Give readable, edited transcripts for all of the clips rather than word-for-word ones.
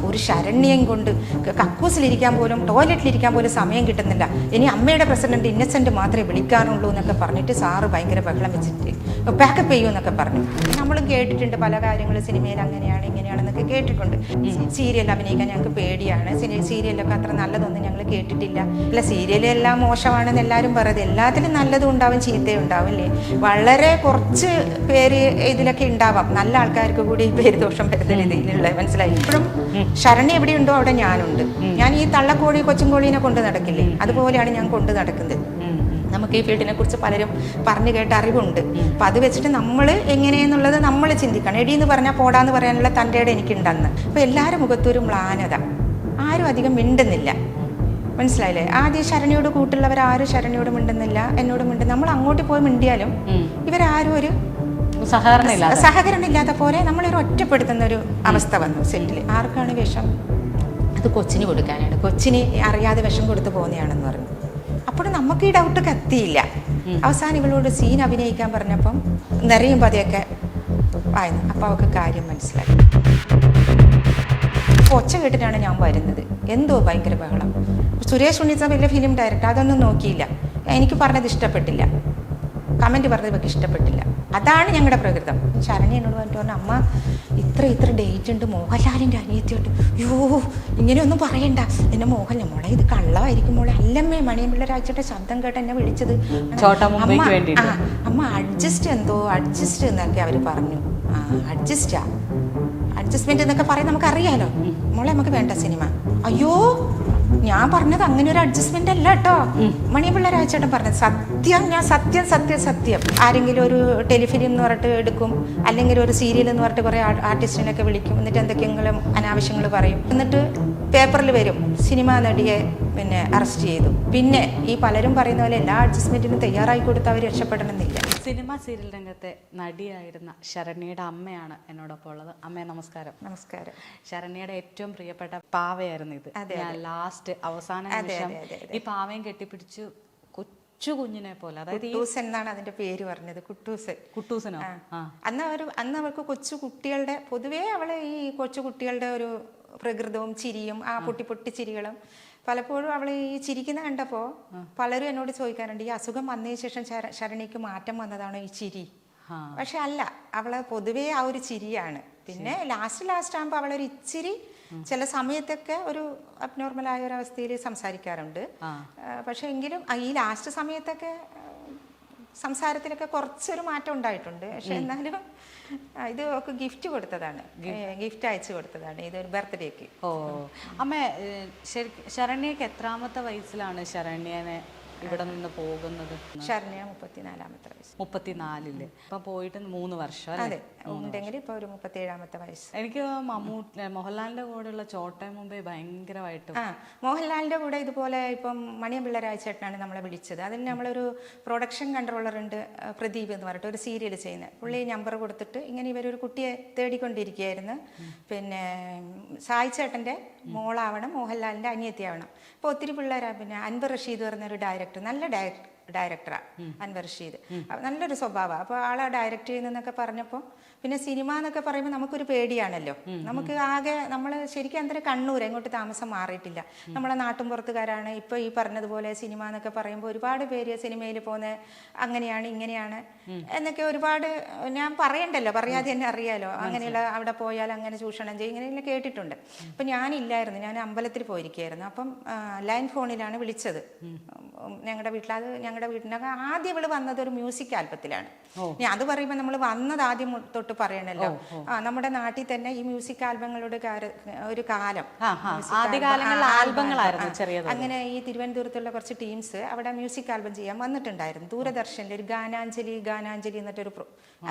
ഒരു ശരണ്യം കൊണ്ട് കക്കൂസിലിരിക്കാൻ പോലും ടോയ്ലറ്റിലിരിക്കാൻ പോലും സമയം കിട്ടുന്നില്ല, ഇനി അമ്മയുടെ പ്രസിഡന്റ് ഇന്നസെന്റ് മാത്രമേ വിളിക്കാനുള്ളൂ എന്നൊക്കെ പറഞ്ഞിട്ട് സാറ് ഭയങ്കര ബഹളം വെച്ചിട്ട് പാക്കപ്പ് ചെയ്യൂ എന്നൊക്കെ പറഞ്ഞു. നമ്മളും കേട്ടിട്ടുണ്ട് പല കാര്യങ്ങളും, സിനിമയിൽ അങ്ങനെയാണ് ഇങ്ങനെയാണെന്നൊക്കെ കേട്ടിട്ടുണ്ട്. സീരിയൽ അഭിനയിക്കാൻ ഞങ്ങൾക്ക് പേടിയാണ്, സീരിയലൊക്കെ അത്ര നല്ലതൊന്നും ഞങ്ങൾ കേട്ടിട്ടില്ല. അല്ല, സീരിയലെല്ലാം മോശമാണെന്ന് എല്ലാവരും പറയുന്നത്, എല്ലാത്തിലും നല്ലതും ഉണ്ടാവും ചീത്തയും ഉണ്ടാവും അല്ലേ. വളരെ കുറച്ച് പേര് ഇതിലൊക്കെ ഉണ്ടാവാം, നല്ല ആൾക്കാർക്ക് കൂടി പേരുദോഷം വരുന്ന രീതിയിലുള്ള, മനസ്സിലായി. ഇപ്പോഴും ശരണി എവിടെയുണ്ടോ അവിടെ ഞാനുണ്ട്. ഞാൻ ഈ തള്ളക്കോഴി കൊച്ചും കോഴീനെ കൊണ്ട് നടക്കില്ലേ, അതുപോലെയാണ് ഞാൻ കൊണ്ട് നടക്കുന്നത്. നമുക്ക് ഈ ഫീൽഡിനെ കുറിച്ച് പലരും പറഞ്ഞു കേട്ട അറിവുണ്ട്. അപ്പം അത് വെച്ചിട്ട് നമ്മൾ എങ്ങനെയെന്നുള്ളത് നമ്മൾ ചിന്തിക്കണം. എടിയെന്ന് പറഞ്ഞാൽ പോടാന്ന് പറയാനുള്ള തൻ്റെ ഇടം എനിക്കുണ്ടെന്ന്. അപ്പോൾ എല്ലാവരും മുഖത്തൊരു മ്ലാനത, ആരും അധികം മിണ്ടുന്നില്ല, മനസ്സിലായില്ലേ. ആദ്യം ശരണിയോട് കൂട്ടുള്ളവരാരും ശരണിയോട് മിണ്ടുന്നില്ല, എന്നോട് മിണ്ടും. നമ്മൾ അങ്ങോട്ട് പോയി മിണ്ടിയാലും ഇവരാരും ഒരു സഹകരണം ഇല്ലാത്ത പോലെ നമ്മളൊരു ഒറ്റപ്പെടുത്തുന്ന ഒരു അവസ്ഥ വന്നു സെറ്റിൽ. ആർക്കാണ് വിഷം? അത് കൊച്ചിന് കൊടുക്കാനാണ്, കൊച്ചിന് അറിയാതെ വിഷം കൊടുത്തു പോകുന്നതാണെന്ന് പറഞ്ഞു. അപ്പോൾ നമുക്ക് ഈ ഡൗട്ട് കത്തിയില്ല. അവസാനം ഇവളോട് സീൻ അഭിനയിക്കാൻ പറഞ്ഞപ്പം നിറയും പതിയൊക്കെ ആയിരുന്നു. അപ്പോൾ അവൾക്ക് കാര്യം മനസ്സിലായി. ഒച്ച കേട്ടിട്ടാണ് ഞാൻ വരുന്നത്, എന്തോ ഭയങ്കര ബഹളം. സുരേഷ് ഉണ്ണിച്ച വലിയ ഫിലിം ഡയറക്ടർ, അതൊന്നും നോക്കിയില്ല. എനിക്ക് പറഞ്ഞത് ഇഷ്ടപ്പെട്ടില്ല, കമൻറ്റ് പറഞ്ഞത് ഇവർക്ക് ഇഷ്ടപ്പെട്ടില്ല. അതാണ് ഞങ്ങളുടെ പ്രകൃതം. ശരണ്യ എന്നോട് പറഞ്ഞിട്ട് പറഞ്ഞു, അമ്മ ഇത്ര ഡേറ്റ് ഉണ്ട്, മോഹൻലാലിൻ്റെ അനിയത്തിയുണ്ട്. അയ്യോ ഇങ്ങനെയൊന്നും പറയണ്ട, എന്നെ മോഹൻലാൽ മോളെ ഇത് കള്ളമായിരിക്കും മോളെ. അല്ലമ്മേ, മണിയമ്പിള്ള രാജയുടെ ശബ്ദം കേട്ട് എന്നെ വിളിച്ചത്. അമ്മ അഡ്ജസ്റ്റ് എന്നൊക്കെ അവർ പറഞ്ഞു. അഡ്ജസ്റ്റ്മെന്റ് എന്നൊക്കെ പറയും, നമുക്കറിയാലോ. മോളെ നമുക്ക് വേണ്ട സിനിമ. അയ്യോ ഞാൻ പറഞ്ഞത് അങ്ങനെ ഒരു അഡ്ജസ്റ്റ്മെന്റ് അല്ല കേട്ടോ, മണിയമ്പിള്ള രാജേട്ടൻ പറഞ്ഞത് സത്യം. ഞാൻ സത്യം. ആരെങ്കിലും ഒരു ടെലിഫിലിം എന്ന് പറഞ്ഞിട്ട് എടുക്കും, അല്ലെങ്കിൽ ഒരു സീരിയൽ എന്ന് പറഞ്ഞിട്ട് കുറേ ആർട്ടിസ്റ്റിനൊക്കെ വിളിക്കും, എന്നിട്ട് എന്തൊക്കെയെങ്കിലും അനാവശ്യങ്ങൾ പറയും, എന്നിട്ട് പേപ്പറിൽ വരും സിനിമാ നടിയെ പിന്നെ അറസ്റ്റ് ചെയ്തു. പിന്നെ ഈ പലരും പറയുന്ന പോലെ എല്ലാ അഡ്ജസ്റ്റ്മെന്റിനും തയ്യാറായി കൊടുത്ത് അവർ രക്ഷപ്പെടണമെന്നില്ല. സിനിമ സീരിയൽ രംഗത്തെ നടിയായിരുന്ന ശരണ്യയുടെ അമ്മയാണ് എന്നോടൊപ്പം ഉള്ളത്. അമ്മേ നമസ്കാരം. നമസ്കാരം. ശരണ്യയുടെ ഏറ്റവും പ്രിയപ്പെട്ട പാവയായിരുന്നു ഇത്. ഞാൻ ലാസ്റ്റ് അവസാന നിമിഷം ഈ പാവയും കെട്ടിപ്പിടിച്ചു കൊച്ചു കുഞ്ഞിനെ പോലെ, അതായത് കുട്ടൂസൻ എന്നാണ് അതിന്റെ പേര് പറഞ്ഞത്. കുട്ടൂസനോ? അന്ന് അവർക്ക് കൊച്ചു കുട്ടികളുടെ, പൊതുവേ അവളെ ഈ കൊച്ചു കുട്ടികളുടെ ഒരു പ്രകൃതവും ചിരിയും ആ പൊട്ടി ചിരികളും, പലപ്പോഴും അവൾ ഈ ചിരിക്കുന്ന കണ്ടപ്പോൾ പലരും എന്നോട് ചോദിക്കാറുണ്ട്, ഈ അസുഖം വന്നതിന് ശേഷം ശരണിക്ക് മാറ്റം വന്നതാണോ ഈ ചിരി? പക്ഷെ അല്ല, അവളെ പൊതുവേ ആ ഒരു ചിരിയാണ്. പിന്നെ ലാസ്റ്റ് ആകുമ്പോൾ അവളൊരു ഇച്ചിരി ചില സമയത്തൊക്കെ ഒരു അബ്നോർമലായ ഒരു അവസ്ഥയിൽ സംസാരിക്കാറുണ്ട്. പക്ഷെ എങ്കിലും ഈ ലാസ്റ്റ് സമയത്തൊക്കെ സംസാരത്തിലൊക്കെ കുറച്ചൊരു മാറ്റം ഉണ്ടായിട്ടുണ്ട്. പക്ഷെ എന്നാലും ഇത് ഒക്കെ ഗിഫ്റ്റ് കൊടുത്തതാണ്, ഗിഫ്റ്റ് അയച്ചു കൊടുത്തതാണ്, ഇതൊരു ബർത്ത്ഡേക്ക്. ഓ അമ്മ, ശരണ്യക്ക് എത്രാമത്തെ വയസ്സിലാണ് ശരണ്യനെ ഇവിടെ നിന്ന് പോകുന്നത്? ശരണ്യ 34-ാമത്തെ വയസ്സ്. 34-ല് ഇപ്പൊ പോയിട്ട് 3 വർഷം. അതെ, ഉണ്ടെങ്കിൽ ഇപ്പൊ ഒരു 37-ാമത്തെ വയസ്സ്. എനിക്ക് മോഹൻലാലിന്റെ കൂടെയുള്ള ചോട്ടയും മുമ്പേ ഭയങ്കരമായിട്ട്. മോഹൻലാലിന്റെ കൂടെ ഇതുപോലെ ഇപ്പം മണിയമ്പിള്ള രാജേട്ടനാണ് നമ്മളെ വിളിച്ചത്. അതിൽ നമ്മളൊരു പ്രൊഡക്ഷൻ കൺട്രോളർ ഉണ്ട്, പ്രദീപ് എന്ന് പറഞ്ഞിട്ട്, ഒരു സീരിയൽ ചെയ്യുന്നത്. പുള്ളി നമ്പർ കൊടുത്തിട്ട് ഇങ്ങനെ ഇവരൊരു കുട്ടിയെ തേടിക്കൊണ്ടിരിക്കുകയായിരുന്നു. പിന്നെ സായി ചേട്ടൻ്റെ മോളാവണം, മോഹൻലാലിൻ്റെ അനിയത്തിയാവണം. അപ്പോൾ ഒത്തിരി പിള്ളേരാ. പിന്നെ അൻവർ റഷീദ് പറഞ്ഞൊരു ഡയറക്ടർ, നല്ല ഡയറക്ടറാണ് അൻവർ റഷീദ്, നല്ലൊരു സ്വഭാവമാണ്. അപ്പോൾ ആളെ ഡയറക്റ്റ് ചെയ്യുന്നതെന്നൊക്കെ പറഞ്ഞപ്പോൾ, പിന്നെ സിനിമ എന്നൊക്കെ പറയുമ്പോൾ നമുക്കൊരു പേടിയാണല്ലോ. നമുക്ക് ആകെ നമ്മൾ ശരിക്കും അന്തരം കണ്ണൂർ, എങ്ങോട്ട് താമസം മാറിയിട്ടില്ല, നമ്മളെ നാട്ടുംപുറത്തുകാരാണ്. ഇപ്പോൾ ഈ പറഞ്ഞതുപോലെ സിനിമ എന്നൊക്കെ പറയുമ്പോൾ ഒരുപാട് പേര് സിനിമയിൽ പോകുന്ന അങ്ങനെയാണ് ഇങ്ങനെയാണ് എന്നൊക്കെ ഒരുപാട് ഞാൻ പറയണ്ടല്ലോ, പറയാതെ തന്നെ അറിയാലോ. അങ്ങനെയുള്ള അവിടെ പോയാൽ അങ്ങനെ ചൂഷണം ചെയ്യും, ഇങ്ങനെയെല്ലാം കേട്ടിട്ടുണ്ട്. അപ്പം ഞാനില്ലായിരുന്നു, ഞാൻ അമ്പലത്തിൽ പോയിരിക്കുകയായിരുന്നു. അപ്പം ലൈൻ ഫോണിലാണ് വിളിച്ചത് ഞങ്ങളുടെ വീട്ടിൽ. അത് ഞങ്ങളുടെ വീട്ടിനൊക്കെ ആദ്യം ഇവള് വന്നത് ഒരു മ്യൂസിക് ആൽബത്തിലാണ്. അത് പറയുമ്പോൾ നമ്മൾ വന്നത് ആദ്യം തൊട്ട് പറയണല്ലോ. നമ്മുടെ നാട്ടിൽ തന്നെ ഈ മ്യൂസിക് ആൽബങ്ങളുടെ ഒരു കാലം, അങ്ങനെ ഈ തിരുവനന്തപുരത്തുള്ള കുറച്ച് ടീംസ് അവിടെ മ്യൂസിക് ആൽബം ചെയ്യാൻ വന്നിട്ടുണ്ടായിരുന്നു. ദൂരദർശനിൽ ഒരു ഗാനാഞ്ജലി എന്നിട്ടൊരു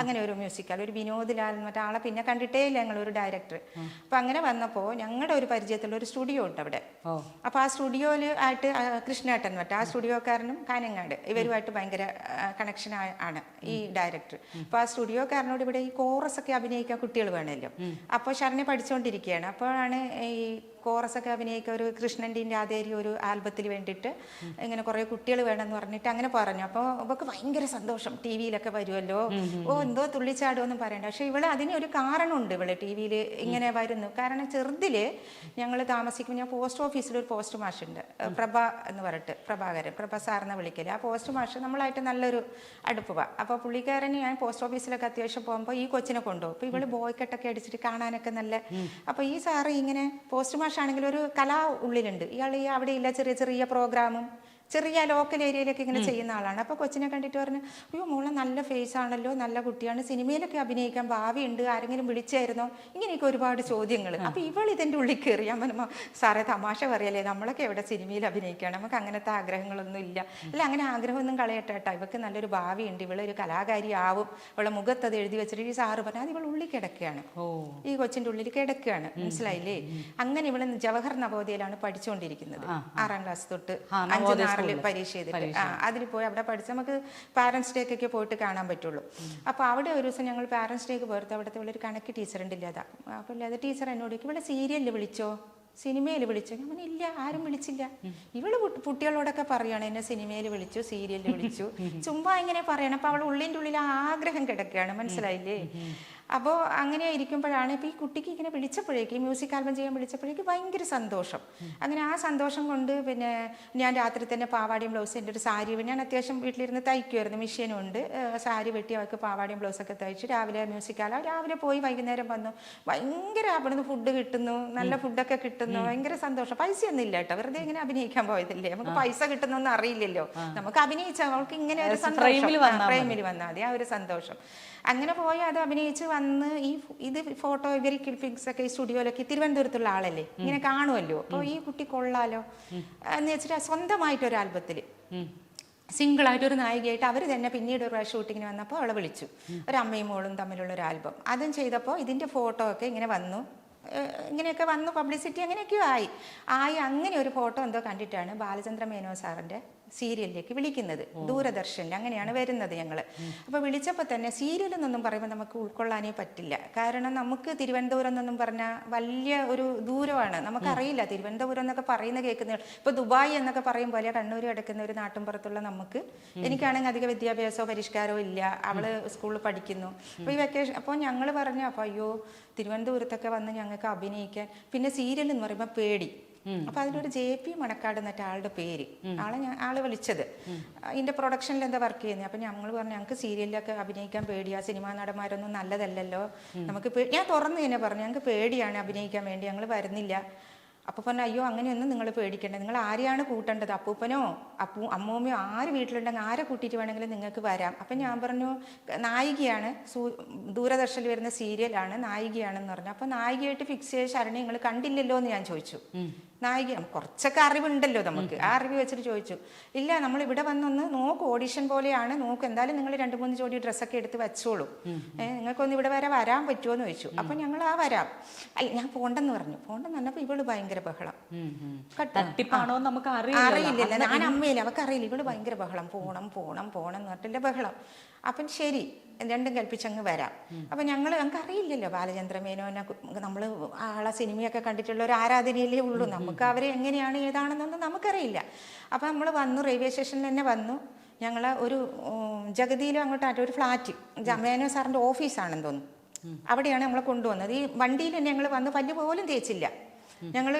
അങ്ങനെ ഒരു മ്യൂസിക് ആൽബം, ഒരു വിനോദ് ലാൽ എന്നിട്ട് ആളെ പിന്നെ കണ്ടിട്ടേ ഇല്ല ഞങ്ങളൊരു ഡയറക്ടർ. അപ്പൊ അങ്ങനെ വന്നപ്പോൾ ഞങ്ങളുടെ ഒരു പരിചയത്തിലുള്ള ഒരു സ്റ്റുഡിയോ ഉണ്ട് അവിടെ. അപ്പൊ ആ സ്റ്റുഡിയോയിൽ ആയിട്ട് കൃഷ്ണേട്ടൻ മറ്റേ ആ സ്റ്റുഡിയോക്കാരനും കാനങ്ങാട് ഇവരുമായിട്ട് ഭയങ്കര കണക്ഷൻ ആണ് ഈ ഡയറക്ടർ. അപ്പോൾ ആ സ്റ്റുഡിയോക്കാരനോട് ഇവിടെ ഈ കോറസ് ഒക്കെ അഭിനയിക്കാൻ കുട്ടികൾ വേണമല്ലോ. അപ്പോൾ ശരണ്യ പഠിച്ചുകൊണ്ടിരിക്കുകയാണ്. അപ്പോഴാണ് ഈ കോറസൊക്കെ അഭിനയിക്കുക ഒരു കൃഷ്ണൻ്റെയും രാധേരി ഒരു ആൽബത്തിൽ വേണ്ടിയിട്ട് ഇങ്ങനെ കുറേ കുട്ടികൾ വേണമെന്ന് പറഞ്ഞിട്ട് അങ്ങനെ പറഞ്ഞു. അപ്പോൾ അവൾക്ക് ഭയങ്കര സന്തോഷം, ടി വിയിലൊക്കെ വരുമല്ലോ, എന്തോ തുള്ളിച്ചാടുമെന്നും പറയണ്ട. പക്ഷെ ഇവള് അതിന് ഒരു കാരണമുണ്ട്, ഇവള് ടി വിയിൽ ഇങ്ങനെ വരുന്നു. കാരണം ചെറുതില് ഞങ്ങൾ താമസിക്കുമ്പോൾ ഞാൻ പോസ്റ്റ് ഓഫീസിൽ ഒരു പോസ്റ്റ് മാഷുണ്ട്, പ്രഭ എന്ന് പറഞ്ഞിട്ട്, പ്രഭ സാറിനെ വിളിക്കല്. ആ പോസ്റ്റ് മാഷ് നമ്മളായിട്ട് നല്ലൊരു അടുപ്പുക. അപ്പോൾ പുള്ളിക്കാരന് ഞാൻ പോസ്റ്റ് ഓഫീസിലൊക്കെ അത്യാവശ്യം പോകുമ്പോൾ ഈ കൊച്ചിനെ കൊണ്ടുപോകും. അപ്പോൾ ഇവള് ബോയ്ക്കെട്ടൊക്കെ അടിച്ചിട്ട് കാണാനൊക്കെ നല്ല. അപ്പോൾ ഈ സാറ് ഇങ്ങനെ പോസ്റ്റ് മാഷ് ആണെങ്കിൽ ഒരു കലാ ഉള്ളിലുണ്ട്, ഇയാൾ അവിടെ ഇല്ല, ചെറിയ ചെറിയ പ്രോഗ്രാമും ചെറിയ ലോക്കൽ ഏരിയയിലൊക്കെ ഇങ്ങനെ ചെയ്യുന്ന ആളാണ്. അപ്പോൾ കൊച്ചിനെ കണ്ടിട്ട് പറഞ്ഞു, അയ്യോ മോളെ നല്ല ഫേസ് ആണല്ലോ, നല്ല കുട്ടിയാണ്, സിനിമയിലൊക്കെ അഭിനയിക്കാൻ ഭാവിയുണ്ട്, ആരെങ്കിലും വിളിച്ചായിരുന്നോ, ഇങ്ങനെയൊക്കെ ഒരുപാട് ചോദ്യങ്ങൾ. അപ്പോൾ ഇവൾ ഇതിൻ്റെ ഉള്ളിൽ കയറി. ഞാൻ പറഞ്ഞു, സാറേ തമാശ പറയല്ലേ, നമ്മളൊക്കെ എവിടെ സിനിമയിൽ അഭിനയിക്കുകയാണ്, നമുക്ക് അങ്ങനത്തെ ആഗ്രഹങ്ങളൊന്നും ഇല്ല. അല്ല അങ്ങനെ ആഗ്രഹമൊന്നും കളയട്ടെ കേട്ടോ, ഇവൾക്ക് നല്ലൊരു ഭാവിയുണ്ട്, ഇവളൊരു കലാകാരി ആവും, ഇവളെ മുഖത്ത് അത് എഴുതി വെച്ചിട്ട് ഈ സാറ് പറഞ്ഞു അത് ഇവൾ ഉള്ളിൽ കിടക്കുകയാണ്, ഈ കൊച്ചിൻ്റെ ഉള്ളിൽ കിടക്കുകയാണ്, മനസ്സിലായില്ലേ. അങ്ങനെ ഇവള് ജവഹർ നവോദയയിലാണ് പഠിച്ചുകൊണ്ടിരിക്കുന്നത്, 6ാം ക്ലാസ് തൊട്ട് 5 പരീക്ഷ ചെയ്തിട്ട്. അതിൽ പോയി അവിടെ പഠിച്ച് നമുക്ക് പാരൻസ് ഡേക്കൊക്കെ പോയിട്ട് കാണാൻ പറ്റുള്ളൂ. അപ്പോൾ അവിടെ ഒരു ദിവസം ഞങ്ങൾ പാരൻസ് ഡേക്ക് പോയിട്ട് അവിടുത്തെ ഇവിടെ ഒരു കണക്ക് ടീച്ചർ ഉണ്ട് ഇല്ലാതാ. അപ്പോൾ ഇല്ലാതെ ടീച്ചർ എന്നോട് ഇവിടെ സീരിയലിൽ വിളിച്ചോ, സിനിമയിൽ വിളിച്ചോ? ഞാൻ പറഞ്ഞു ഇല്ല, ആരും വിളിച്ചില്ല. ഇവള് കുട്ടികളോടൊക്കെ പറയാണ് എന്നെ സിനിമയിൽ വിളിച്ചു, സീരിയലിൽ വിളിച്ചു, ചുമ്മാ ഇങ്ങനെ പറയണം. അപ്പോൾ അവൾ ഉള്ളിൻ്റെ ഉള്ളിൽ ആഗ്രഹം കിടക്കുകയാണ്, മനസ്സിലായില്ലേ. അപ്പോൾ അങ്ങനെ ഇരിക്കുമ്പോഴാണ് ഇപ്പോൾ ഈ കുട്ടിക്ക് ഇങ്ങനെ വിളിച്ചപ്പോഴേക്ക് മ്യൂസിക് ആൽബം ചെയ്യാൻ വിളിച്ചപ്പോഴേക്ക് ഭയങ്കര സന്തോഷം. അങ്ങനെ ആ സന്തോഷം കൊണ്ട് പിന്നെ ഞാൻ രാത്രി തന്നെ പാവാടിയും ബ്ലൗസ്, എൻ്റെ ഒരു സാരി, ഞാൻ അത്യാവശ്യം വീട്ടിലിരുന്ന് തയ്ക്കുമായിരുന്നു, മെഷീനും ഉണ്ട്, സാരി വെട്ടി അവർക്ക് പാവാടിയും ബ്ലൗസൊക്കെ തയ്ച്ച് രാവിലെ മ്യൂസിക് ആൽബം, രാവിലെ പോയി വൈകുന്നേരം വന്നു. ഭയങ്കര അവിടുന്ന് ഫുഡ് കിട്ടുന്നു, നല്ല ഫുഡൊക്കെ കിട്ടുന്നു, ഭയങ്കര സന്തോഷം. പൈസയൊന്നും ഇല്ല കേട്ടോ, വെറുതെ ഇങ്ങനെ അഭിനയിക്കാൻ പോയതല്ലേ, നമുക്ക് പൈസ കിട്ടുന്നൊന്നും അറിയില്ലല്ലോ, നമുക്ക് അഭിനയിച്ച അവൾക്ക് ഇങ്ങനെ ഒരു സന്തോഷം, പ്രേമിൽ വന്നാൽ മതി, ആ ഒരു സന്തോഷം. അങ്ങനെ പോയി അത് അഭിനയിച്ച് വന്ന് ഇത് ഫോട്ടോ ഇവർ ക്ലിപ്പിങ്സ് ഒക്കെ ഈ സ്റ്റുഡിയോയിലൊക്കെ തിരുവനന്തപുരത്തുള്ള ആളല്ലേ, ഇങ്ങനെ കാണുമല്ലോ. അപ്പോൾ ഈ കുട്ടി കൊള്ളാലോ എന്ന് വെച്ചിട്ട് സ്വന്തമായിട്ടൊരു ആൽബത്തിൽ സിംഗിളായിട്ട് ഒരു നായികയായിട്ട് അവർ തന്നെ പിന്നീട് ഒരു ഷൂട്ടിങ്ങിന് വന്നപ്പോൾ അവളെ വിളിച്ചു, ഒരു അമ്മയും മോളും തമ്മിലുള്ള ഒരു ആൽബം. അതും ചെയ്തപ്പോൾ ഇതിൻ്റെ ഫോട്ടോ ഒക്കെ ഇങ്ങനെ വന്നു, ഇങ്ങനെയൊക്കെ വന്നു, പബ്ലിസിറ്റി അങ്ങനെയൊക്കെയോ ആയി. അങ്ങനെ ഒരു ഫോട്ടോ എന്തോ കണ്ടിട്ടാണ് ബാലചന്ദ്ര മേനോൻ സാറിൻ്റെ സീരിയലിലേക്ക് വിളിക്കുന്നത്, ദൂരദർശനിൽ അങ്ങനെയാണ് വരുന്നത് ഞങ്ങൾ. അപ്പോൾ വിളിച്ചപ്പോൾ തന്നെ സീരിയൽ എന്നൊന്നും പറയുമ്പോൾ നമുക്ക് ഉൾക്കൊള്ളാനേ പറ്റില്ല. കാരണം നമുക്ക് തിരുവനന്തപുരം എന്നൊന്നും പറഞ്ഞാൽ വലിയ ഒരു ദൂരമാണ്, നമുക്കറിയില്ല. തിരുവനന്തപുരം എന്നൊക്കെ പറയുന്ന കേൾക്കുന്ന, ഇപ്പോൾ ദുബായ് എന്നൊക്കെ പറയും പോലെ കണ്ണൂർ കിടക്കുന്ന ഒരു നാട്ടിൻപുറത്തുള്ള നമുക്ക്, എനിക്കാണെങ്കിൽ അധിക വിദ്യാഭ്യാസമോ പരിഷ്കാരമോ ഇല്ല, അവള് സ്കൂളിൽ പഠിക്കുന്നു. അപ്പോൾ ഈ വെക്കേഷൻ അപ്പോൾ ഞങ്ങൾ പറഞ്ഞു, അപ്പോൾ അയ്യോ തിരുവനന്തപുരത്തൊക്കെ വന്ന് ഞങ്ങൾക്ക് അഭിനയിക്കാൻ, പിന്നെ സീരിയൽ എന്ന് പറയുമ്പോൾ പേടി. അപ്പൊ അതിലൊരു JP മണക്കാട് എന്നിട്ട് ആളുടെ പേര്, ആള് വിളിച്ചത് ഇതിന്റെ പ്രൊഡക്ഷനിൽ എന്താ വർക്ക് ചെയ്യുന്നത്. അപ്പൊ ഞങ്ങൾ പറഞ്ഞു ഞങ്ങൾക്ക് സീരിയലിലൊക്കെ അഭിനയിക്കാൻ പേടിയാ, സിനിമാ നടന്മാരൊന്നും നല്ലതല്ലല്ലോ, നമുക്ക് ഞാൻ തുറന്നു തന്നെ പറഞ്ഞു ഞങ്ങൾക്ക് പേടിയാണ് അഭിനയിക്കാൻ വേണ്ടി, ഞങ്ങൾ വരുന്നില്ല. അപ്പോൾ പറഞ്ഞു അയ്യോ അങ്ങനെയൊന്നും നിങ്ങൾ പേടിക്കേണ്ടത്, നിങ്ങൾ ആരെയാണ് കൂട്ടേണ്ടത്, അപ്പൂപ്പനോ അമ്മൂമ്മയോ ആര് വീട്ടിലുണ്ടെങ്കിൽ ആരെ കൂട്ടിയിട്ട് വേണമെങ്കിലും നിങ്ങൾക്ക് വരാം. അപ്പം ഞാൻ പറഞ്ഞു നായികയാണ്, ദൂരദർശനിൽ വരുന്ന സീരിയലാണ്, നായികയാണെന്ന് പറഞ്ഞു. അപ്പോൾ നായികയായിട്ട് ഫിക്സ് ചെയ്ത് ശരണി നിങ്ങൾ കണ്ടില്ലല്ലോ എന്ന് ഞാൻ ചോദിച്ചു. നായിക കുറച്ചൊക്കെ അറിവുണ്ടല്ലോ നമുക്ക്, ആ അറിവ് വെച്ചിട്ട് ചോദിച്ചു. ഇല്ല നമ്മൾ ഇവിടെ വന്നൊന്ന് നോക്ക്, ഓഡിഷൻ പോലെയാണ്, നോക്ക്, എന്തായാലും നിങ്ങൾ 2-3 ജോഡി ഡ്രസ്സൊക്കെ എടുത്ത് വെച്ചോളൂ, നിങ്ങൾക്കൊന്ന് ഇവിടെ വരാൻ പറ്റുമോ എന്ന് ചോദിച്ചു. അപ്പം ഞങ്ങൾ വരാം. അല്ല ഞാൻ പോണ്ടെന്ന് പറഞ്ഞു. പോണ്ടെന്ന് പറഞ്ഞപ്പോൾ ഇവള് ഭയങ്കര ബഹളം, അറിയില്ലല്ലോ, ഞാൻ അമ്മയില്ല, അവക്കറിയില്ല, ഇവള് ഭയങ്കര ബഹളം, പോണം എന്ന് പറഞ്ഞിട്ടില്ല ബഹളം. അപ്പം ശരി രണ്ടും കൽപ്പിച്ചങ്ങ് വരാം. അപ്പം ഞങ്ങൾക്ക് അറിയില്ലല്ലോ ബാലചന്ദ്ര മേനോനെ, നമ്മൾ ആളെ സിനിമയൊക്കെ കണ്ടിട്ടുള്ള ഒരു ആരാധനയിലേ ഉള്ളൂ, നമുക്ക് അവരെ എങ്ങനെയാണ് ഏതാണെന്നൊന്നും നമുക്കറിയില്ല. അപ്പം നമ്മൾ വന്നു, റെയിൽവേ സ്റ്റേഷനിൽ തന്നെ വന്നു. ഞങ്ങൾ ഒരു ജഗതിയിലും അങ്ങോട്ടായിട്ട് ഒരു ഫ്ലാറ്റ്, മേനോ സാറിൻ്റെ ഓഫീസാണെന്ന് തോന്നുന്നു, അവിടെയാണ് നമ്മളെ കൊണ്ടുവന്നത്. ഈ വണ്ടിയിൽ തന്നെ ഞങ്ങൾ വന്ന് പല്ല് പോലും തേച്ചില്ല. ഞങ്ങൾ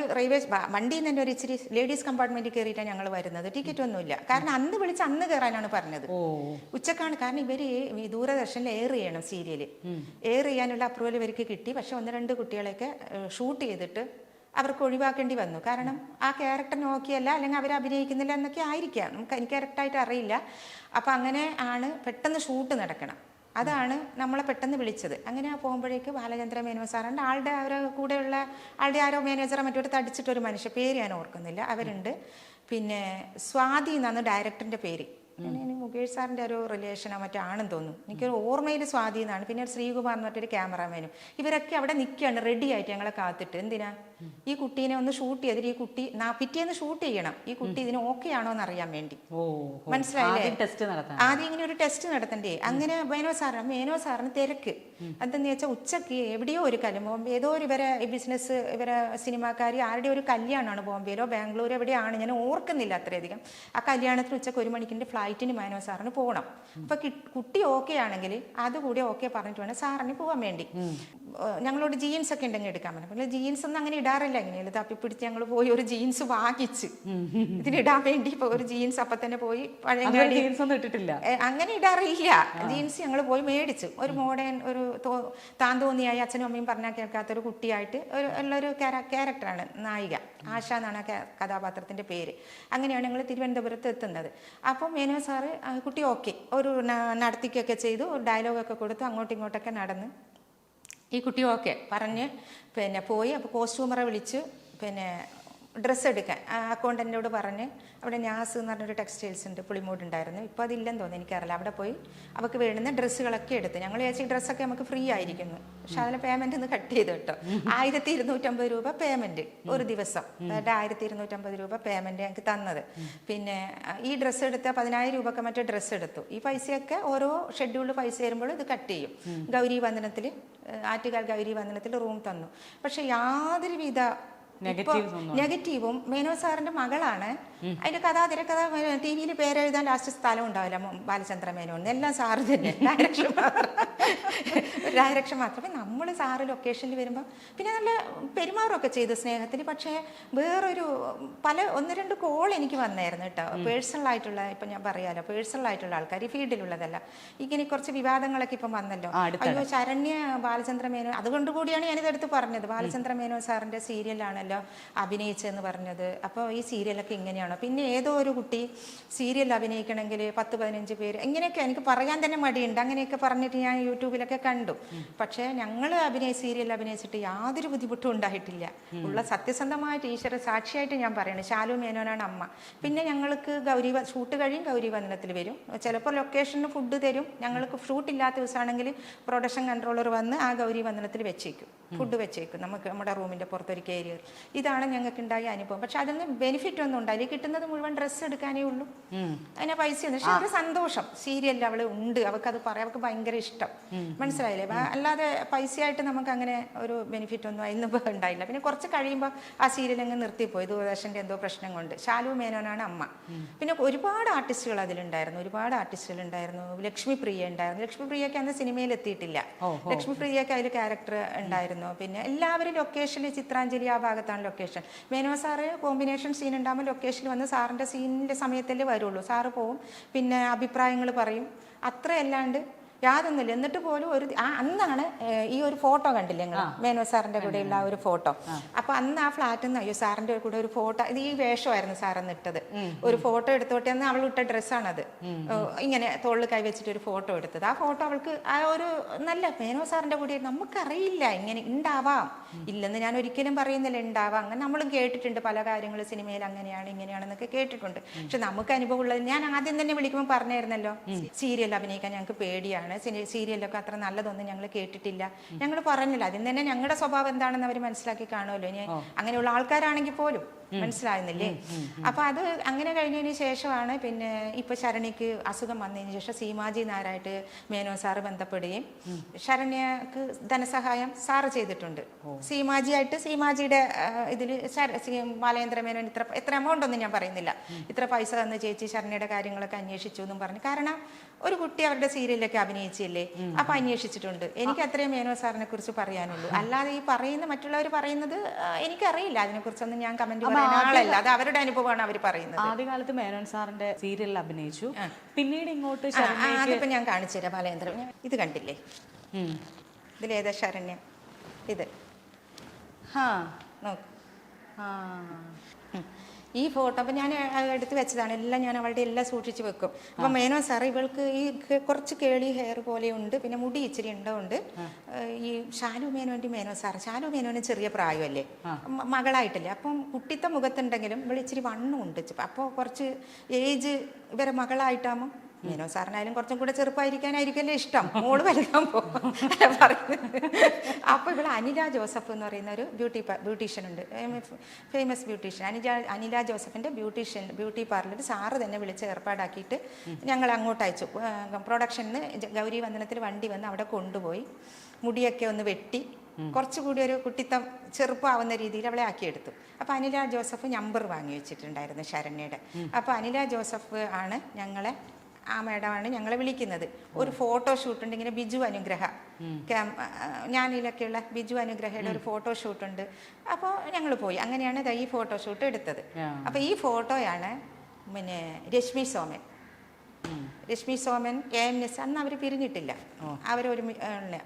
വണ്ടിയിൽ നിന്ന് തന്നെ ഒരു ഇച്ചിരി ലേഡീസ് കമ്പാർട്ട്മെന്റിൽ കയറിയിട്ടാണ് ഞങ്ങൾ വരുന്നത്, ടിക്കറ്റ് ഒന്നുമില്ല. കാരണം അന്ന് വിളിച്ച് അന്ന് കയറാനാണ് പറഞ്ഞത്, ഉച്ചക്കാണ്. കാരണം ഇവര് ദൂരദർശനിൽ എയർ ചെയ്യണം, സീരിയൽ എയർ ചെയ്യാനുള്ള അപ്രൂവൽ ഇവർക്ക് കിട്ടി. പക്ഷെ 1-2 കുട്ടികളെയൊക്കെ ഷൂട്ട് ചെയ്തിട്ട് അവർക്ക് ഒഴിവാക്കേണ്ടി വന്നു. കാരണം ആ ക്യാരക്ടർ നോക്കിയല്ല, അല്ലെങ്കിൽ അവർ അഭിനയിക്കുന്നില്ല എന്നൊക്കെ ആയിരിക്കാം, എനിക്ക് കറക്റ്റായിട്ട് അറിയില്ല. അപ്പം അങ്ങനെ ആണ് പെട്ടെന്ന് ഷൂട്ട് നടക്കണം, അതാണ് നമ്മളെ പെട്ടെന്ന് വിളിച്ചത്. അങ്ങനെ പോകുമ്പോഴേക്ക് ബാലചന്ദ്ര മേനോൻ സാറുണ്ട്, ആളുടെ അവരെ കൂടെയുള്ള ആളുടെ ആരോ മാനേജറെ മറ്റൊരു തടിച്ചിട്ടൊരു മനുഷ്യ, പേര് ഞാൻ ഓർക്കുന്നില്ല, അവരുണ്ട്. പിന്നെ സ്വാതി എന്നാണ് ഡയറക്ടറിൻ്റെ പേര്. ഇനി മുകേഷ് സാറിൻ്റെ ഒരു റിലേഷനോ മറ്റോ ആണെന്ന് തോന്നുന്നു, എനിക്കൊരു ഓർമ്മയിൽ സ്വാധീനമാണ്. പിന്നെ ഒരു ശ്രീകുമാർ എന്ന് പറഞ്ഞൊരു ക്യാമറാമാനും, ഇവരൊക്കെ അവിടെ നിൽക്കുകയാണ് റെഡി ആയിട്ട് ഞങ്ങളെ കാത്തിട്ട്. എന്തിനാ ഈ കുട്ടീനെ ഒന്ന് ഷൂട്ട് ചെയ്തിട്ട് ഈ കുട്ടി പിറ്റേന്ന് ഷൂട്ട് ചെയ്യണം, ഈ കുട്ടി ഇതിന് ഓക്കെ ആണോ എന്ന് അറിയാൻ വേണ്ടി. മനസ്സിലായില്ലേ? ആദ്യം ഇങ്ങനെ ഒരു ടെസ്റ്റ് നടത്തണ്ടേ. അങ്ങനെ മേനോ സാറിന് തിരക്ക് എന്തെന്ന് വെച്ചാൽ ഉച്ചക്ക് എവിടെയോ ഒരു ബോംബെ ഏതോ ഒരു ഇവരെ ബിസിനസ് ഇവരെ സിനിമാക്കാരി ആരുടെ ഒരു കല്യാണമാണ്, ബോംബെയിലോ ബാംഗ്ലൂരോ എവിടെയാണ്, ഞാൻ ഓർക്കുന്നില്ല അത്രയധികം. ആ കല്യാണത്തിന് ഉച്ചക്ക് 1 മണിക്കിൻ്റെ ഫ്ലൈറ്റിന് മേനോ സാറിന് പോകണം. അപ്പൊ കുട്ടി ഓക്കെ ആണെങ്കിൽ അതുകൂടി ഓക്കെ പറഞ്ഞിട്ട് വേണം സാറിന് പോകാൻ വേണ്ടി. ഞങ്ങളോട് ജീൻസ് ഒക്കെ ഉണ്ടെങ്കിൽ എടുക്കാൻ പറ്റും. ജീൻസ് ഒന്നും അങ്ങനെ ഇടാറില്ല, എങ്ങനെയല്ല തപ്പിപ്പിടിച്ച് ഞങ്ങൾ പോയി ഒരു ജീൻസ് വാങ്ങിച്ച് ഇതിനിടാൻ വേണ്ടി. ഇപ്പൊ ഒരു ജീൻസ് അപ്പൊ തന്നെ പോയി ഇട്ടിട്ടില്ല, അങ്ങനെ ഇടാറില്ല ജീൻസ്. ഞങ്ങൾ പോയി മേടിച്ചു. ഒരു മോഡേൺ ഒരു താൻ തോന്നിയായി അച്ഛനും അമ്മയും പറഞ്ഞാൽ കേൾക്കാത്തൊരു കുട്ടിയായിട്ട് ഉള്ളൊരു ക്യാരക്ടറാണ് നായിക. ആശ എന്നാണ് കഥാപാത്രത്തിന്റെ പേര്. അങ്ങനെയാണ് ഞങ്ങൾ തിരുവനന്തപുരത്ത് എത്തുന്നത്. അപ്പം മേനോ സാറ് കുട്ടി ഓക്കെ ഒരു നടത്തിക്കൊക്കെ ചെയ്തു, ഡയലോഗൊക്കെ കൊടുത്തു, അങ്ങോട്ടും ഇങ്ങോട്ടൊക്കെ നടന്ന് ഈ കുട്ടി ഓക്കെ പറഞ്ഞ് പിന്നെ പോയി. അപ്പോൾ കോസ്റ്റ്യൂമറെ വിളിച്ചു പിന്നെ ഡ്രസ്സ് എടുക്കാൻ അക്കൗണ്ടൻറ്റോട് പറഞ്ഞ് അവിടെ നാസ് എന്ന് പറഞ്ഞൊരു ടെക്സ്റ്റൈൽസ് ഉണ്ട്, പുളിമൂട് ഉണ്ടായിരുന്നു, ഇപ്പോൾ അതില്ലെന്ന് തോന്നുന്നു, എനിക്കറിയില്ല. അവിടെ പോയി അവർക്ക് വേണ്ടുന്ന ഡ്രസ്സുകളൊക്കെ എടുത്ത്. ഞങ്ങൾ വിചാരിച്ച ഡ്രസ്സൊക്കെ നമുക്ക് ഫ്രീ ആയിരിക്കുന്നു, പക്ഷെ അതിലെ പേയ്മെൻറ്റ് ഒന്ന് കട്ട് ചെയ്തു കേട്ടോ. 1250 രൂപ പേയ്മെൻറ്റ് ഒരു ദിവസം, 1250 രൂപ പേയ്മെൻറ്റ് ഞങ്ങൾക്ക് തന്നത്. പിന്നെ ഈ ഡ്രസ്സ് എടുത്ത 10,000 രൂപക്ക് മറ്റേ ഡ്രസ്സ് എടുത്തു. ഈ പൈസയൊക്കെ ഓരോ ഷെഡ്യൂളിൽ പൈസ വരുമ്പോൾ ഇത് കട്ട് ചെയ്യും. ഗൗരി വന്ദനത്തിൽ ആറ്റുകാൽ ഗൗരി വന്ദനത്തിൽ റൂം തന്നു. പക്ഷെ യാതൊരുവിധ നെഗറ്റീവും മേനോ സാറിന്റെ മകളാണ്. അതിന്റെ തിരക്കഥ ടി വിയിൽ പേരെഴുതാൻ ലാസ്റ്റ് സ്ഥലം ഉണ്ടാവില്ല, ബാലചന്ദ്ര മേനോൻ, എല്ലാം സാറ് തന്നെ, ഡയറക്ഷൻ മാത്രമേ. നമ്മൾ സാറ് ലൊക്കേഷനിൽ വരുമ്പോൾ പിന്നെ നല്ല പെരുമാറുമൊക്കെ ചെയ്തു സ്നേഹത്തിൽ. പക്ഷേ വേറൊരു 1-2 കോൾ എനിക്ക് വന്നായിരുന്നു കേട്ടോ, പേഴ്സണലായിട്ടുള്ള. ഇപ്പം ഞാൻ പറയാലോ, പേഴ്സണലായിട്ടുള്ള ആൾക്കാർ, ഈ ഫീൽഡിലുള്ളതല്ല. ഇങ്ങനെ കുറച്ച് വിവാദങ്ങളൊക്കെ ഇപ്പം വന്നല്ലോ. അയ്യോ ശരണ്യ ബാലചന്ദ്ര മേനോൻ, അതുകൊണ്ട് കൂടിയാണ് ഞാനിതെടുത്ത് പറഞ്ഞത്. ബാലചന്ദ്ര മേനോൻ സാറിന്റെ സീരിയലാണല്ലോ അഭിനയിച്ചെന്ന് പറഞ്ഞത്. അപ്പോൾ ഈ സീരിയലൊക്കെ ഇങ്ങനെയാണോ? പിന്നെ ഏതോ ഒരു കുട്ടി സീരിയൽ അഭിനയിക്കണമെങ്കിൽ 10-15 പേര് ഇങ്ങനെയൊക്കെ, എനിക്ക് പറയാൻ തന്നെ മടിയുണ്ട്, അങ്ങനെയൊക്കെ പറഞ്ഞിട്ട് ഞാൻ യൂട്യൂബിലൊക്കെ കണ്ടു. പക്ഷേ ഞങ്ങൾ സീരിയൽ അഭിനയിച്ചിട്ട് യാതൊരു ബുദ്ധിമുട്ടും ഉണ്ടായിട്ടില്ല. ഉള്ള സത്യസന്ധമായിട്ട് ഈശ്വര സാക്ഷിയായിട്ട് ഞാൻ പറയണേ. ശാലു മേനോനാണ് അമ്മ. പിന്നെ ഞങ്ങൾക്ക് ഷൂട്ട് കഴിയും, ഗൗരി വന്ദനത്തിൽ വരും. ചിലപ്പോൾ ലൊക്കേഷന് ഫുഡ് തരും. ഞങ്ങൾക്ക് ഷൂട്ട് ഇല്ലാത്ത ദിവസമാണെങ്കിൽ പ്രൊഡക്ഷൻ കൺട്രോളർ വന്ന് ആ ഗൗരി വന്ദനത്തിൽ വെച്ചേക്കും, ഫുഡ് വെച്ചേക്കും നമുക്ക് നമ്മുടെ റൂമിൻ്റെ പുറത്തൊരു ഏരിയയിൽ. ഇതാണ് ഞങ്ങൾക്ക് ഉണ്ടായ അനുഭവം. പക്ഷെ അതിന് ബെനിഫിറ്റ് ഒന്നും ഉണ്ടായില്ല. കിട്ടുന്നത് മുഴുവൻ ഡ്രസ്സ് എടുക്കാനേ ഉള്ളൂ, അതിനെ പൈസ ഒന്നും. പക്ഷെ ഒരു സന്തോഷം സീരിയലിൽ അവള് ഉണ്ട്, അവൾക്കത് പറയാം, അവൾക്ക് ഭയങ്കര ഇഷ്ടം. മനസ്സിലായില്ലേ? അല്ലാതെ പൈസയായിട്ട് നമുക്ക് അങ്ങനെ ഒരു ബെനിഫിറ്റ് ഒന്നും അതിന് ഉണ്ടായില്ല. പിന്നെ കുറച്ച് കഴിയുമ്പോൾ ആ സീരിയൽ അങ്ങ് നിർത്തിപ്പോയി, ദൂരദർശൻ്റെ എന്തോ പ്രശ്നം കൊണ്ട്. ശാലു മേനോനാണ് അമ്മ. പിന്നെ ഒരുപാട് ആർട്ടിസ്റ്റുകൾ അതിലുണ്ടായിരുന്നു. ലക്ഷ്മി പ്രിയ ഉണ്ടായിരുന്നു. ലക്ഷ്മി പ്രിയക്ക് അന്ന് സിനിമയിൽ എത്തിയിട്ടില്ല. ലക്ഷ്മി പ്രിയക്ക് അതിൽ ക്യാരക്ടർ ഉണ്ടായിരുന്നു. പിന്നെ എല്ലാവരും ലൊക്കേഷനിൽ, ചിത്രാഞ്ജലി ആ ഭാഗത്താണ് location. Menon sir combination scene ഉണ്ടാകുമ്പോൾ ലൊക്കേഷനിൽ വന്ന് സാറിൻ്റെ സീനിൻ്റെ സമയത്തല്ലേ വരുള്ളൂ. സാറ് പോവും, പിന്നെ അഭിപ്രായങ്ങൾ പറയും, അത്ര അല്ലാണ്ട് യാതൊന്നുമില്ല. എന്നിട്ട് പോലും അന്നാണ് ഈ ഒരു ഫോട്ടോ കണ്ടില്ലേ നിങ്ങൾ, മേനോ സാറിന്റെ കൂടെയുള്ള ആ ഒരു ഫോട്ടോ. അപ്പൊ അന്ന് ആ ഫ്ലാറ്റിൽ നിന്ന് അയ്യോ സാറിന്റെ കൂടെ ഒരു ഫോട്ടോ, ഇത് ഈ വേഷമായിരുന്നു സാറന്ന് ഇട്ടത്, ഒരു ഫോട്ടോ എടുത്തോട്ടെ എന്ന് അവൾ ഇട്ട ഡ്രസ്സാണത്. ഇങ്ങനെ തോളിൽ കൈവച്ചിട്ട് ഒരു ഫോട്ടോ എടുത്തത്. ആ ഫോട്ടോ അവൾക്ക് ആ ഒരു നല്ല മേനോ സാറിന്റെ കൂടെ. നമുക്കറിയില്ല ഇങ്ങനെ ഉണ്ടാവാം, ഇല്ലെന്ന് ഞാൻ ഒരിക്കലും പറയുന്നില്ല, ഉണ്ടാവാം. അങ്ങനെ നമ്മളും കേട്ടിട്ടുണ്ട് പല കാര്യങ്ങൾ, സിനിമയിൽ അങ്ങനെയാണ് ഇങ്ങനെയാണെന്നൊക്കെ കേട്ടിട്ടുണ്ട്. പക്ഷെ നമുക്ക് അനുഭവം ഉള്ളത്, ഞാൻ ആദ്യം തന്നെ വിളിക്കുമ്പോൾ പറഞ്ഞായിരുന്നല്ലോ, സീരിയൽ അഭിനയിക്കാൻ ഞങ്ങൾക്ക് പേടിയാണ്, സീരിയലൊക്കെ അത്ര നല്ലതൊന്നും ഞങ്ങൾ കേട്ടിട്ടില്ല. ഞങ്ങൾ പറഞ്ഞില്ല, അതിന് തന്നെ ഞങ്ങളുടെ സ്വഭാവം എന്താണെന്ന് അവർ മനസ്സിലാക്കി കാണുമല്ലോ. ഇനി അങ്ങനെയുള്ള ആൾക്കാരാണെങ്കിൽ പോലും മനസ്സിലാകുന്നില്ലേ. അപ്പൊ അത് അങ്ങനെ കഴിഞ്ഞതിന് ശേഷമാണ് പിന്നെ ഇപ്പൊ ശരണ്യക്ക് അസുഖം വന്നതിന് ശേഷം സീമാജി നായരായിട്ട് മേനോ സാറ് ബന്ധപ്പെടുകയും ശരണ്യക്ക് ധനസഹായം സാറ് ചെയ്തിട്ടുണ്ട്. സീമാജിയായിട്ട് സീമാജിയുടെ ഇതിൽ ബാലേന്ദ്ര മേനോൻ എത്ര എമൗണ്ട് ഒന്നും ഞാൻ പറയുന്നില്ല, ഇത്ര പൈസ തന്ന് ചേച്ചി ശരണ്യയുടെ കാര്യങ്ങളൊക്കെ അന്വേഷിച്ചു എന്നും പറഞ്ഞു. കാരണം ഒരു കുട്ടി അവരുടെ സീരിയലൊക്കെ അഭിനയിച്ചില്ലേ, അപ്പൊ അന്വേഷിച്ചിട്ടുണ്ട്. എനിക്ക് അത്രയും മേനോ സാറിനെ കുറിച്ച് പറയാനുള്ളൂ. അല്ലാതെ ഈ പറയുന്ന മറ്റുള്ളവർ പറയുന്നത് എനിക്കറിയില്ല, അതിനെക്കുറിച്ചൊന്നും ഞാൻ കമന്റ് പറയുന്ന ആളല്ല. അത് അവരുടെ അനുഭവമാണ് അവർ പറയുന്നത്. ആദ്യകാലത്ത് മേനോൻ സാറിന്റെ സീരിയലിൽ അഭിനയിച്ചു, പിന്നീട് ഇങ്ങോട്ട് അതിപ്പോ ഞാൻ കാണിച്ചു തരാം. ബാലേന്ദ്രൻ ഇത് കണ്ടില്ലേ, ഇതിലേതാ ശരണ്യ, ഇത് നോക്ക്, ഈ ഫോട്ടോ അപ്പം ഞാൻ എടുത്ത് വെച്ചതാണ്, എല്ലാം ഞാൻ അവളുടെ എല്ലാം സൂക്ഷിച്ച് വെക്കും. അപ്പം മേനോൻ സാർ ഇവൾക്ക് ഈ കുറച്ച് കേളി ഹെയർ പോലെയുണ്ട്, പിന്നെ മുടി ഇച്ചിരി ഉണ്ടോണ്ട് ഈ ഷാലു മേനോൻ സാർ, ഷാലു മേനോന് ചെറിയ പ്രായമല്ലേ, മകളായിട്ടല്ലേ, അപ്പം കുട്ടിത്തെ മുഖത്തുണ്ടെങ്കിലും ഇവൾ ഇച്ചിരി വണ്ണം ഉണ്ട്. അപ്പോൾ കുറച്ച് ഏജ് ഇവരെ മകളായിട്ടാകുമ്പോൾ മേനോൻ സാറിനായാലും കുറച്ചും കൂടെ ചെറുപ്പമായിരിക്കാനായിരിക്കല്ലേ ഇഷ്ടം, മോള് വലുതാൻ പോകും പറയുന്നത്. അപ്പോൾ ഇവിടെ അനില ജോസഫ് എന്ന് പറയുന്ന ഒരു ബ്യൂട്ടീഷ്യൻ ഉണ്ട്, ഫേമസ് ബ്യൂട്ടീഷ്യൻ. അനില ജോസഫിൻ്റെ ബ്യൂട്ടി പാർലർ സാറ് തന്നെ വിളിച്ച് ഏർപ്പാടാക്കിയിട്ട് ഞങ്ങൾ അങ്ങോട്ട് അയച്ചു. പ്രൊഡക്ഷനിൽ ഗൗരി വന്ദനത്തിൽ വണ്ടി വന്ന് അവിടെ കൊണ്ടുപോയി മുടിയൊക്കെ ഒന്ന് വെട്ടി കുറച്ചുകൂടി ഒരു കുട്ടിത്തം ചെറുപ്പമാവുന്ന രീതിയിൽ അവളെ ആക്കിയെടുത്തു. അപ്പോൾ അനില ജോസഫ് നമ്പർ വാങ്ങി വെച്ചിട്ടുണ്ടായിരുന്നു ശരണ്യയുടെ. അപ്പോൾ അനില ജോസഫ് ആണ് ഞങ്ങളെ, ആ മേഡമാണ് ഞങ്ങളെ വിളിക്കുന്നത്. ഒരു ഫോട്ടോഷൂട്ട് ഉണ്ട്, ഇങ്ങനെ ബിജു അനുഗ്രഹ ഞാനിലൊക്കെയുള്ള ബിജു അനുഗ്രഹയുടെ ഒരു ഫോട്ടോഷൂട്ടുണ്ട്. അപ്പോൾ ഞങ്ങൾ പോയി, അങ്ങനെയാണ് ഈ ഫോട്ടോഷൂട്ട് എടുത്തത്. അപ്പോൾ ഈ ഫോട്ടോയാണ് പിന്നെ രശ്മി സോമൻ AMS അന്ന് അവർ പിരിഞ്ഞിട്ടില്ല, അവരൊരു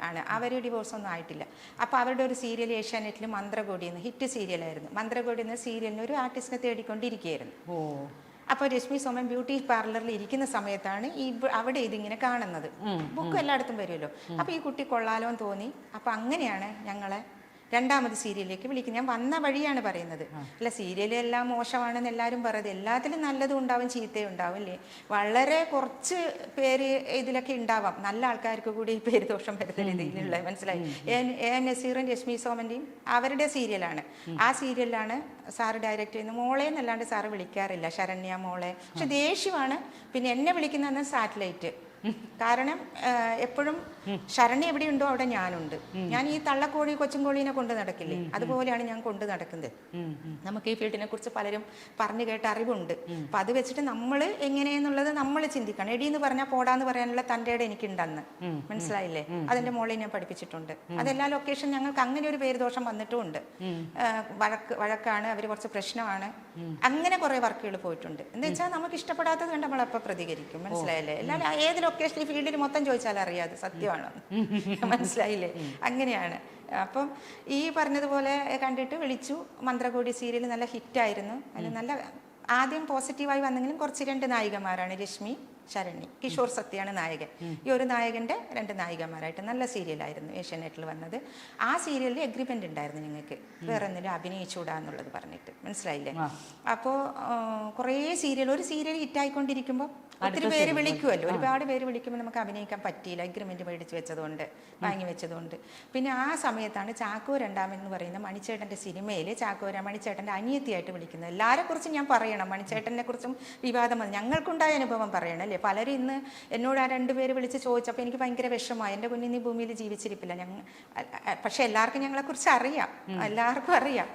ആണ്, അവർ ഡിവോഴ്സ് ഒന്നും ആയിട്ടില്ല. അപ്പോൾ അവരുടെ ഒരു സീരിയൽ ഏഷ്യാനെറ്റിൽ മന്ത്രകോടി എന്ന് ഹിറ്റ് സീരിയലായിരുന്നു. മന്ത്രകോടി എന്ന സീരിയലിന് ഒരു ആർട്ടിസ്റ്റിനെ തേടിക്കൊണ്ടിരിക്കുകയായിരുന്നു. അപ്പോൾ രശ്മി സോമൻ ബ്യൂട്ടി പാർലറിൽ ഇരിക്കുന്ന സമയത്താണ് അവിടെ ഇതിങ്ങനെ കാണുന്നത്. ബുക്ക് എല്ലായിടത്തും വരുമല്ലോ. അപ്പോൾ ഈ കുട്ടി കൊള്ളാലോ എന്ന് തോന്നി. അപ്പോൾ അങ്ങനെയാണ് ഞങ്ങളെ രണ്ടാമത് സീരിയലിലേക്ക് വിളിക്കുന്നത്. ഞാൻ വന്ന വഴിയാണ് പറയുന്നത്. അല്ല, സീരിയലെല്ലാം മോശമാണെന്ന് എല്ലാവരും പറയുന്നത്, എല്ലാത്തിലും നല്ലതും ഉണ്ടാവും ചീത്തയും ഉണ്ടാവും അല്ലേ. വളരെ കുറച്ച് പേര് ഇതിലൊക്കെ ഉണ്ടാവാം, നല്ല ആൾക്കാർക്ക് കൂടി പേര് ദോഷം വരുന്ന രീതിയിലുള്ള, മനസ്സിലായി. AM നസീറും രശ്മി സോമൻ്റെയും അവരുടെ സീരിയലാണ്. ആ സീരിയലിലാണ് സാറ് ഡയറക്റ്റ് ചെയ്യുന്നത്. മോളെ എന്നല്ലാണ്ട് സാറ് വിളിക്കാറില്ല, ശരണ്യ മോളെ. പക്ഷെ ദേഷ്യമാണ്. പിന്നെ എന്നെ വിളിക്കുന്ന സാറ്റലൈറ്റ്, കാരണം എപ്പോഴും ശരണി എവിടെയുണ്ടോ അവിടെ ഞാനുണ്ട്. ഞാൻ ഈ തള്ളക്കോഴി കൊച്ചുംകോഴീനെ കൊണ്ട് നടക്കില്ലേ, അതുപോലെയാണ് ഞാൻ കൊണ്ട് നടക്കുന്നത്. നമുക്ക് ഈ ഫീൽഡിനെ കുറിച്ച് പലരും പറഞ്ഞു കേട്ട അറിവുണ്ട്. അപ്പം അത് വെച്ചിട്ട് നമ്മൾ എങ്ങനെയെന്നുള്ളത് നമ്മൾ ചിന്തിക്കണം. എടിയെന്ന് പറഞ്ഞാൽ പോടാന്ന് പറയാനുള്ള തൻ്റെ ഇടം എനിക്കുണ്ടെന്ന്, മനസ്സിലായില്ലേ. അതിൻ്റെ മോളെ ഞാൻ പഠിപ്പിച്ചിട്ടുണ്ട്. അതെല്ലാ ലൊക്കേഷൻ ഞങ്ങൾക്ക് അങ്ങനെ ഒരു പേര് ദോഷം വന്നിട്ടുമുണ്ട്. വഴക്കാണ്, അവർ കുറച്ച് പ്രശ്നമാണ്, അങ്ങനെ കുറേ വർക്കുകൾ പോയിട്ടുണ്ട്. എന്താ വെച്ചാൽ നമുക്ക് ഇഷ്ടപ്പെടാത്തത് കണ്ട് നമ്മളപ്പോൾ പ്രതികരിക്കും, മനസ്സിലായില്ലേ. എല്ലാവരും ഏത് ലൊക്കേഷനിൽ ഫീൽഡിൽ മൊത്തം ചോദിച്ചാൽ അറിയാതെ സത്യമാണ്, മനസ്സിലായില്ലേ. അങ്ങനെയാണ്. അപ്പം ഈ പറഞ്ഞതുപോലെ കണ്ടിട്ട് വിളിച്ചു. മന്ത്രകോടി സീരിയൽ നല്ല ഹിറ്റായിരുന്നു. അതിന് നല്ല ആദ്യം പോസിറ്റീവായി വന്നെങ്കിലും കുറച്ച് 2 നായികമാരാണ്, രശ്മി, ശരണി. കിഷോർ സത്യയാണ് നായകൻ. ഈ ഒരു നായകൻ്റെ 2 നായികമാരായിട്ട് നല്ല സീരിയലായിരുന്നു ഏഷ്യാനെറ്റിൽ വന്നത്. ആ സീരിയലിൽ എഗ്രിമെൻ്റ് ഉണ്ടായിരുന്നു ഞങ്ങൾക്ക്, വേറെ എന്തെങ്കിലും അഭിനയിച്ചൂടാ എന്നുള്ളത് പറഞ്ഞിട്ട്, മനസ്സിലായില്ലേ. അപ്പോൾ കുറേ ഒരു സീരിയൽ ഹിറ്റായിക്കൊണ്ടിരിക്കുമ്പോൾ ഒത്തിരി പേര് വിളിക്കുമല്ലോ, ഒരുപാട് പേര് വിളിക്കുമ്പോൾ നമുക്ക് അഭിനയിക്കാൻ പറ്റിയില്ല, എഗ്രിമെൻ്റ് മേടിച്ച് വെച്ചതുകൊണ്ട്, വാങ്ങി വെച്ചതുകൊണ്ട്. പിന്നെ ആ സമയത്താണ് ചാക്കോ രണ്ടാമൻ എന്ന് പറയുന്ന മണിച്ചേട്ടൻ്റെ സിനിമയിൽ മണിച്ചേട്ടൻ്റെ അനിയത്തിയായിട്ട് വിളിക്കുന്നത്. എല്ലാവരെ കുറിച്ചും ഞാൻ പറയണം, മണിച്ചേട്ടനെ കുറിച്ചും വിവാദം വന്നു, ഞങ്ങൾക്കുണ്ടായ അനുഭവം പറയണം അല്ലേ. പലരും ഇന്ന് എന്നോട് ആ 2 പേര് വിളിച്ച് ചോദിച്ചപ്പോൾ എനിക്ക് ഭയങ്കര വിഷമമായി. എൻ്റെ കുഞ്ഞിന് ഈ ഭൂമിയിൽ ജീവിച്ചിരിപ്പില്ല പക്ഷെ എല്ലാവർക്കും ഞങ്ങളെക്കുറിച്ച് അറിയാം, എല്ലാവർക്കും അറിയാം.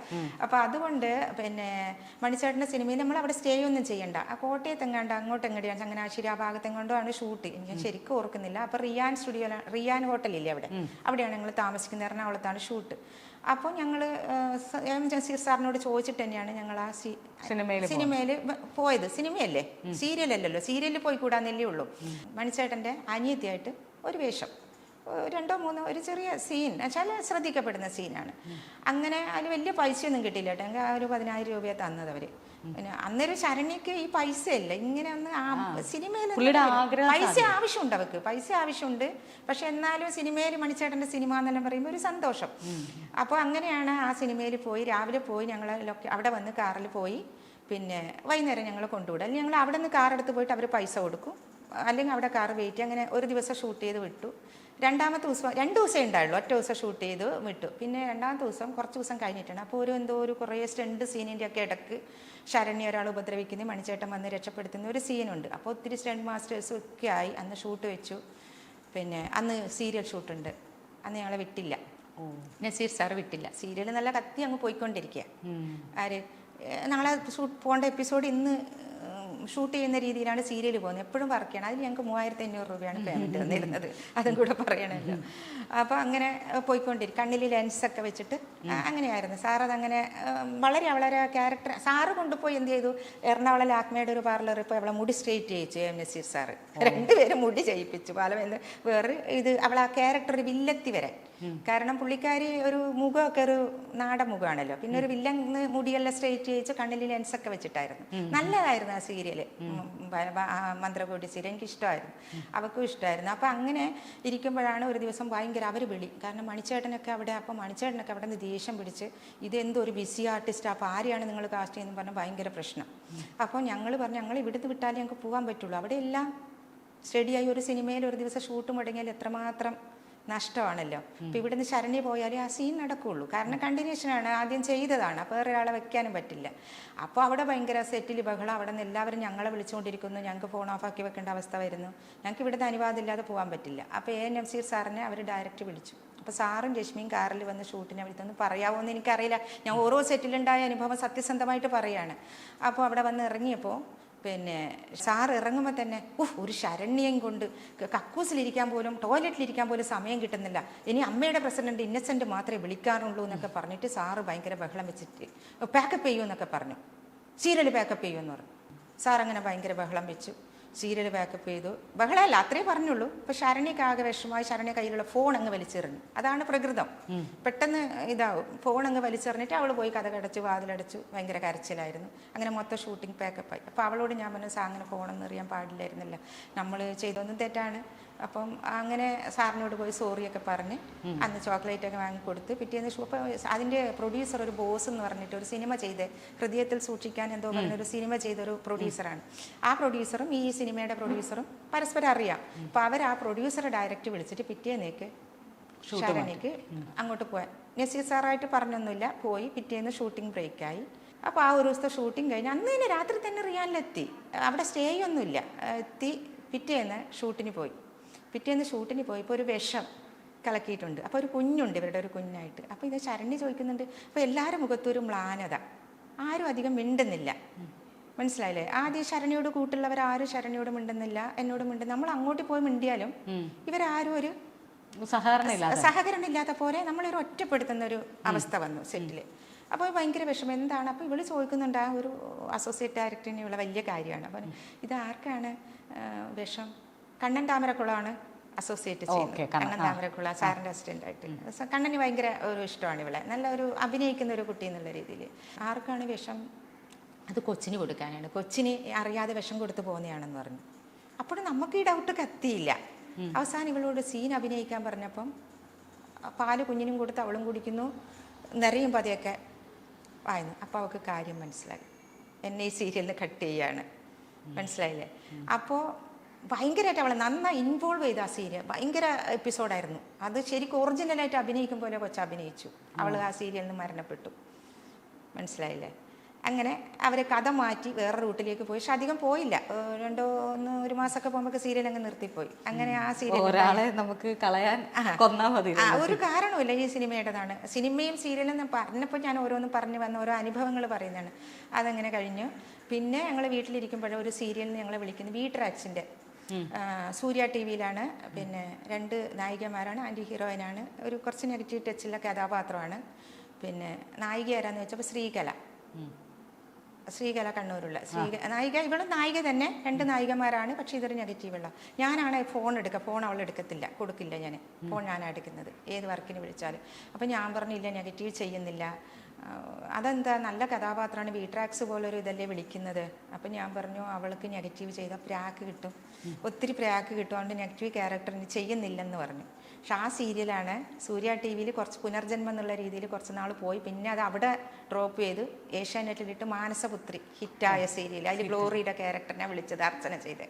അപ്പോൾ അതുകൊണ്ട് പിന്നെ മണിച്ചേട്ടൻ്റെ സിനിമയിൽ നമ്മൾ അവിടെ സ്റ്റേ ഒന്നും ചെയ്യണ്ട. ആ കോട്ടയത്തെങ്ങാണ്ട് അങ്ങോട്ടെങ്ങടിയാണ്, ചങ്ങനാശ്ശേരി ആ ഭാഗത്തെങ്ങാണ്ടോ ഷൂട്ട്. ഞാൻ ശരിക്കും ഓർക്കുന്നില്ല. അപ്പോൾ റിയാൻ ഹോട്ടലില്ലേ അവിടെയാണ് ഞങ്ങൾ താമസിക്കുന്നത്, എറണാകുളത്താണ് ഷൂട്ട്. അപ്പോൾ ഞങ്ങൾ ജസീർ സാറിനോട് ചോദിച്ചിട്ട് തന്നെയാണ് ഞങ്ങൾ ആ സിനിമയിൽ പോയത്. സിനിമയല്ലേ, സീരിയലല്ലല്ലോ, സീരിയലിൽ പോയി കൂടാന്നല്ലേ ഉള്ളൂ. മണിച്ചേട്ടൻ്റെ അനിയത്തിയായിട്ട് ഒരു വേഷം, 2 or 3 ഒരു ചെറിയ സീൻ വെച്ചാൽ ശ്രദ്ധിക്കപ്പെടുന്ന സീനാണ്. അങ്ങനെ അതിൽ വലിയ പൈസയൊന്നും കിട്ടിയില്ല കേട്ടോ. ഞങ്ങൾക്ക് ഒരു 10,000 രൂപയാണ് തന്നത് അവർ. പിന്നെ അന്നേരം ശരണ്യക്ക് ഈ പൈസയല്ല, ഇങ്ങനെ ഒന്ന് സിനിമയിൽ പൈസ ആവശ്യമുണ്ട്, അവർക്ക് പൈസ ആവശ്യമുണ്ട്. പക്ഷെ എന്നാലും സിനിമയിൽ മണിച്ചേട്ടൻ്റെ സിനിമ എന്നെല്ലാം പറയുമ്പോൾ ഒരു സന്തോഷം. അപ്പോൾ അങ്ങനെയാണ് ആ സിനിമയിൽ പോയി. രാവിലെ പോയി ഞങ്ങൾ അവിടെ വന്ന് കാറിൽ പോയി. പിന്നെ വൈകുന്നേരം ഞങ്ങൾ കൊണ്ടുവിടും, അല്ലെങ്കിൽ ഞങ്ങൾ അവിടെ നിന്ന് കാർ എടുത്ത് പോയിട്ട് അവർ പൈസ കൊടുക്കും, അല്ലെങ്കിൽ അവിടെ കാർ വെയിറ്റ്. അങ്ങനെ ഒരു ദിവസം ഷൂട്ട് ചെയ്ത് വിട്ടു. രണ്ടാമത്തെ ദിവസം 2 ദിവസമേ ഉണ്ടായുള്ളൂ, ഒറ്റ ദിവസം ഷൂട്ട് ചെയ്ത് വിട്ടു. പിന്നെ രണ്ടാമത്തെ ദിവസം കുറച്ച് ദിവസം കഴിഞ്ഞിട്ടാണ്. അപ്പോൾ ഒരു കുറേ സ്റ്റണ്ട് സീനിൻ്റെ ഒക്കെ ഇടയ്ക്ക് ശരണ്യ ഒരാൾ ഉപദ്രവിക്കുന്ന, മണിച്ചേട്ടൻ വന്ന് രക്ഷപ്പെടുത്തുന്ന ഒരു സീനുണ്ട്. അപ്പോൾ ഒത്തിരി സ്റ്റണ്ട് മാസ്റ്റേഴ്സും ഒക്കെ ആയി. അന്ന് ഷൂട്ട് വെച്ചു. പിന്നെ അന്ന് സീരിയൽ ഷൂട്ടുണ്ട്. അന്ന് ഞങ്ങളെ വിട്ടില്ല, നസീർ സാർ വിട്ടില്ല. സീരിയൽ നല്ല കത്തി അങ്ങ് പോയിക്കൊണ്ടിരിക്കുക. ആര് ഞങ്ങളെ പോകേണ്ട എപ്പിസോഡ് ഇന്ന് ഷൂട്ട് ചെയ്യുന്ന രീതിയിലാണ് സീരിയൽ പോകുന്നത്. എപ്പോഴും വർക്ക് ചെയ്യണം. അതിൽ ഞങ്ങൾക്ക് 3,500 രൂപയാണ് പേയ്മെൻറ്റ് തന്നിരുന്നത്, അതും കൂടെ പറയണമല്ലോ. അപ്പോൾ അങ്ങനെ പോയിക്കൊണ്ടിരിക്കും. കണ്ണിൽ ലെൻസൊക്കെ വെച്ചിട്ട് അങ്ങനെയായിരുന്നു സാർ. അതങ്ങനെ വളരെ ക്യാരക്ടർ സാറ് കൊണ്ടുപോയി എന്ത് ചെയ്തു, എറണാകുളം ലാക്മയുടെ ഒരു പാർലർ ഇപ്പോൾ അവളെ മുടി സ്ട്രെയിറ്റ് ചെയ്യിച്ചു നസീർ സാറ്. 2 പേരും മുടി ചെയ്യിപ്പിച്ചു. വേറെ ഇത് അവളെ ആ ക്യാരക്ടർ ഒരു വില്ലത്തി വരെ കാരണം പുള്ളിക്കാരി ഒരു മുഖമൊക്കെ ഒരു നാടൻ മുഖമാണല്ലോ, പിന്നെ ഒരു വില്ലൻ മുടിയെല്ലാം സ്ട്രെയിറ്റ് ചെയ്ത് കണ്ണിൽ ലെൻസൊക്കെ വെച്ചിട്ടായിരുന്നു. നല്ലതായിരുന്നു ആ സീരിയല്, മന്ത്രകോടി സീരിയൽ എനിക്ക് ഇഷ്ടമായിരുന്നു, അവൾക്കും ഇഷ്ടമായിരുന്നു. അപ്പം അങ്ങനെ ഇരിക്കുമ്പോഴാണ് ഒരു ദിവസം ഭയങ്കര അവർ വിളി, കാരണം മണിച്ചേട്ടനൊക്കെ അവിടെ, അപ്പം മണിച്ചേട്ടനൊക്കെ അവിടെ നിന്ന് ദേഷ്യം പിടിച്ച് ഇതെന്തോ ഒരു ബിസി ആർട്ടിസ്റ്റ്, അപ്പോൾ ആരെയാണ് നിങ്ങൾ കാസ്റ്റ് ചെയ്യുന്നത് പറഞ്ഞാൽ ഭയങ്കര പ്രശ്നം. അപ്പോൾ ഞങ്ങൾ പറഞ്ഞു ഞങ്ങൾ ഇവിടുന്ന് വിട്ടാലേ ഞങ്ങൾക്ക് പോകാൻ പറ്റുള്ളൂ, അവിടെ എല്ലാം സ്റ്റഡിയായി ഒരു സിനിമയിൽ ഒരു ദിവസം ഷൂട്ട് മുടങ്ങിയാൽ എത്രമാത്രം നഷ്ടമാണല്ലോ. അപ്പോൾ ഇവിടുന്ന് ശരണ്യ പോയാലേ ആ സീൻ നടക്കുകയുള്ളൂ, കാരണം കണ്ടിന്യൂഷനാണ്, ആദ്യം ചെയ്തതാണ്, അപ്പോൾ വേറെ ഒരാളെ വെക്കാനും പറ്റില്ല. അപ്പോൾ അവിടെ ഭയങ്കര സെറ്റിൽ ബഹളം, അവിടെ നിന്ന് എല്ലാവരും ഞങ്ങളെ വിളിച്ചുകൊണ്ടിരിക്കുന്നു, ഞങ്ങൾക്ക് ഫോൺ ഓഫാക്കി വെക്കേണ്ട അവസ്ഥ വരുന്നു, ഞങ്ങൾക്ക് ഇവിടുന്ന് അനുവാദം ഇല്ലാതെ പോകാൻ പറ്റില്ല. അപ്പോൾ എ എൻ നസീർ സാറിനെ അവർ ഡയറക്റ്റ് വിളിച്ചു. അപ്പോൾ സാറും രശ്മിയും കാറിൽ വന്ന് ഷൂട്ടിനെ വിളിച്ചൊന്ന് പറയാമോ എന്ന് എനിക്കറിയില്ല, ഞാൻ ഓരോ സെറ്റിലുണ്ടായ അനുഭവം സത്യസന്ധമായിട്ട് പറയുകയാണ്. അപ്പോൾ അവിടെ വന്ന് ഇറങ്ങിയപ്പോൾ പിന്നെ സാറ് ഇറങ്ങുമ്പോൾ തന്നെ ഒരു ശരണ്യം കൊണ്ട് കക്കൂസിലിരിക്കാൻ പോലും ടോയ്ലറ്റിലിരിക്കാൻ പോലും സമയം കിട്ടുന്നില്ല, ഇനി അമ്മയുടെ പ്രസിഡന്റ് ഇന്നസെന്റ് മാത്രമേ വിളിക്കാറുള്ളൂ എന്നൊക്കെ പറഞ്ഞിട്ട് സാറ് ഭയങ്കര ബഹളം വെച്ചിട്ട് പാക്കപ്പ് ചെയ്യുമെന്നൊക്കെ പറഞ്ഞു, സീരിയൽ പാക്കപ്പ് ചെയ്യുമെന്ന് പറഞ്ഞു. സാർ അങ്ങനെ ഭയങ്കര ബഹളം വെച്ചു, സീരിയൽ പാക്കപ്പ് ചെയ്തു. ബഹളമല്ല, അത്രേ പറഞ്ഞുള്ളൂ. അപ്പോൾ ശരണ്യക്ക് ആകെ വിഷമമായി, ശരണ്യ കയ്യിലുള്ള ഫോൺ അങ്ങ് വലിച്ചെറിഞ്ഞു. അതാണ് പ്രകൃതം, പെട്ടെന്ന് ഇതാവും. ഫോൺ അങ്ങ് വലിച്ചെറിഞ്ഞിട്ട് അവൾ പോയി കഥകടച്ചു, വാതിലടച്ചു, ഭയങ്കര കരച്ചിലായിരുന്നു. അങ്ങനെ മൊത്തം ഷൂട്ടിംഗ് പാക്കപ്പായി. അപ്പോൾ അവളോട് ഞാൻ പറഞ്ഞു, സാർ അങ്ങനെ ഫോണൊന്നും എറിയാൻ പാടില്ലായിരുന്നില്ല, നമ്മൾ ചെയ്തൊന്നും തെറ്റാണ്. അപ്പം അങ്ങനെ സാറിനോട് പോയി സോറിയൊക്കെ പറഞ്ഞ് അന്ന് ചോക്ലേറ്റൊക്കെ വാങ്ങിക്കൊടുത്ത് പിറ്റേന്ന് അപ്പോൾ അതിൻ്റെ പ്രൊഡ്യൂസർ ഒരു ബോസ് എന്ന് പറഞ്ഞിട്ട് ഒരു സിനിമ ചെയ്ത് ഹൃദയത്തിൽ സൂക്ഷിക്കാൻ എന്തോ പറഞ്ഞൊരു സിനിമ ചെയ്തൊരു പ്രൊഡ്യൂസറാണ്. ആ പ്രൊഡ്യൂസറും ഈ സിനിമയുടെ പ്രൊഡ്യൂസറും പരസ്പരം അറിയാം. അപ്പോൾ അവർ ആ പ്രൊഡ്യൂസറെ ഡയറക്റ്റ് വിളിച്ചിട്ട് പിറ്റേന്നേക്ക് ശരണ്യക്ക് അങ്ങോട്ട് പോയാൽ, നസീർ സാറായിട്ട് പറഞ്ഞൊന്നുമില്ല, പോയി പിറ്റേന്ന് ഷൂട്ടിംഗ് ബ്രേക്കായി. അപ്പോൾ ആ ഒരു ദിവസത്തെ ഷൂട്ടിംഗ് കഴിഞ്ഞ് അന്ന് തന്നെ രാത്രി തന്നെ റിയാനിലെത്തി, അവിടെ സ്റ്റേ ഒന്നുമില്ല, എത്തി പിറ്റേന്ന് ഷൂട്ടിന് പോയി. പിറ്റേന്ന് ഷൂട്ടിന് പോയപ്പോൾ ഒരു വിഷം കലക്കിയിട്ടുണ്ട്. അപ്പോൾ ഒരു കുഞ്ഞുണ്ട്, ഇവരുടെ ഒരു കുഞ്ഞായിട്ട്. അപ്പോൾ ഇത് ശരണ്യ ചോദിക്കുന്നുണ്ട്. അപ്പോൾ എല്ലാവരും മുഖത്തൊരു മ്ലാനത, ആരും അധികം മിണ്ടുന്നില്ല, മനസ്സിലായില്ലേ? ആദ്യം ശരണ്യോട് കൂട്ടുള്ളവരാരും ശരണ്യോട് മിണ്ടുന്നില്ല, എന്നോട് മിണ്ടുന്നു. നമ്മൾ അങ്ങോട്ട് പോയി മിണ്ടിയാലും ഇവരാരും ഒരു സഹകരണം ഇല്ലാത്ത പോലെ നമ്മളൊരു ഒറ്റപ്പെടുത്തുന്ന ഒരു അവസ്ഥ വന്നു സെറ്റിൽ. അപ്പോൾ ഭയങ്കര വിഷമം എന്താണ്. അപ്പോൾ ഇവള് ചോദിക്കുന്നുണ്ട്, ആ ഒരു അസോസിയേറ്റ് ഡയറക്ടറിനുള്ള വലിയ കാര്യമാണ്. അപ്പോൾ ഇത് ആർക്കാണ് വിഷം? കണ്ണൻ താമരക്കുളമാണ് അസോസിയേറ്റ് ചെയ്യുന്നത്. കണ്ണൻ താമരക്കുള സാറിൻ്റെ അസിസ്റ്റൻ്റ് ആയിട്ട്. കണ്ണന് ഭയങ്കര ഒരു ഇഷ്ടമാണ് ഇവളെ, നല്ല ഒരു അഭിനയിക്കുന്ന ഒരു കുട്ടി എന്നുള്ള രീതിയിൽ. ആർക്കാണ് വിഷം? അത് കൊച്ചിന് കൊടുക്കാനാണ്, കൊച്ചിന് അറിയാതെ വിഷം കൊടുത്തു പോകുന്നതാണെന്ന് പറഞ്ഞു. അപ്പോൾ നമുക്ക് ഈ ഡൗട്ട് കത്തിയില്ല. അവസാനം ഇവളോട് സീൻ അഭിനയിക്കാൻ പറഞ്ഞപ്പം പാല് കുഞ്ഞിനും കൊടുത്ത് അവളും കുടിക്കുന്നു, നിറയും പതിയൊക്കെ വായുന്നു. അപ്പോൾ അവൾക്ക് കാര്യം മനസ്സിലായി, എന്നെ ഈ സീരിയലിൽ കട്ട് ചെയ്യാണ്, മനസ്സിലായില്ലേ? അപ്പോൾ ഭയങ്കരമായിട്ട് അവളെ നന്നായി ഇൻവോൾവ് ചെയ്ത ആ സീരിയൽ ഭയങ്കര എപ്പിസോഡായിരുന്നു. അത് ശരിക്കും ഒറിജിനലായിട്ട് അഭിനയിക്കും പോലെ കൊച്ചു അഭിനയിച്ചു. അവൾ ആ സീരിയലിൽ നിന്ന് മരണപ്പെട്ടു, മനസ്സിലായില്ലേ? അങ്ങനെ അവരെ കഥ മാറ്റി വേറെ റൂട്ടിലേക്ക് പോയി. പക്ഷെ അധികം പോയില്ല, ഒരു മാസമൊക്കെ പോകുമ്പോൾ സീരിയൽ അങ്ങ് നിർത്തിപ്പോയി. അങ്ങനെ ആ സീരിയൽ ഒരാളെ നമുക്ക് കളയാൻ കൊന്നാ മതി, ഒരു കാരണമില്ല, ഈ സിനിമയുടേതാണ്. സിനിമയും സീരിയലും പറഞ്ഞപ്പോൾ ഞാൻ ഓരോന്നും പറഞ്ഞു വന്ന ഓരോ അനുഭവങ്ങൾ പറയുന്നതാണ്. അതങ്ങനെ കഴിഞ്ഞു. പിന്നെ ഞങ്ങൾ വീട്ടിലിരിക്കുമ്പോഴും ഒരു സീരിയലിന് ഞങ്ങളെ വിളിക്കുന്നു, വീട്ടറാക്സിൻ്റെ സൂര്യ ടി വിയിലാണ്. പിന്നെ 2 നായികമാരാണ്, ആൻറ്റി ഹീറോയിനാണ്, ഒരു കുറച്ച് നെഗറ്റീവ് ടച്ചുള്ള കഥാപാത്രമാണ്. പിന്നെ നായിക ആരാന്ന് വെച്ചപ്പോൾ ശ്രീകല കണ്ണൂരുള്ള നായിക. ഇവളും നായിക തന്നെ, 2 നായികമാരാണ്. പക്ഷേ ഇതൊരു നെഗറ്റീവുള്ള. ഞാനാണ് ഫോൺ എടുക്കുക, ഫോൺ അവൾ എടുക്കത്തില്ല, കൊടുക്കില്ല. ഞാൻ ഫോൺ ഞാനാണ് എടുക്കുന്നത് ഏത് വർക്കിന് വിളിച്ചാലും. അപ്പം ഞാൻ പറഞ്ഞില്ല, നെഗറ്റീവ് ചെയ്യുന്നില്ല. അതെന്താ, നല്ല കഥാപാത്രമാണ്, വീട്രാക്സ് പോലൊരു ഇതല്ലേ വിളിക്കുന്നത്. അപ്പം ഞാൻ പറഞ്ഞു, അവൾക്ക് നെഗറ്റീവ് ചെയ്താൽ പ്രാക്ക് കിട്ടും, ഒത്തിരി പ്രാക്ക് കിട്ടും, അതുകൊണ്ട് നെഗറ്റീവ് ക്യാരക്ടറിന് ചെയ്യുന്നില്ലെന്ന് പറഞ്ഞു. പക്ഷെ ആ സീരിയലാണ് സൂര്യ ടി വിയിൽ കുറച്ച് പുനർജന്മം എന്നുള്ള രീതിയിൽ കുറച്ച് നാൾ പോയി. പിന്നെ അത് അവിടെ ഡ്രോപ്പ് ചെയ്ത് ഏഷ്യാനെറ്റിലിട്ട് മാനസപുത്രി ഹിറ്റായ സീരിയൽ, അതിൽ ഗ്ലോറിയുടെ ക്യാരക്ടറിനെ വിളിച്ചത് അർച്ചന ചെയ്ത്,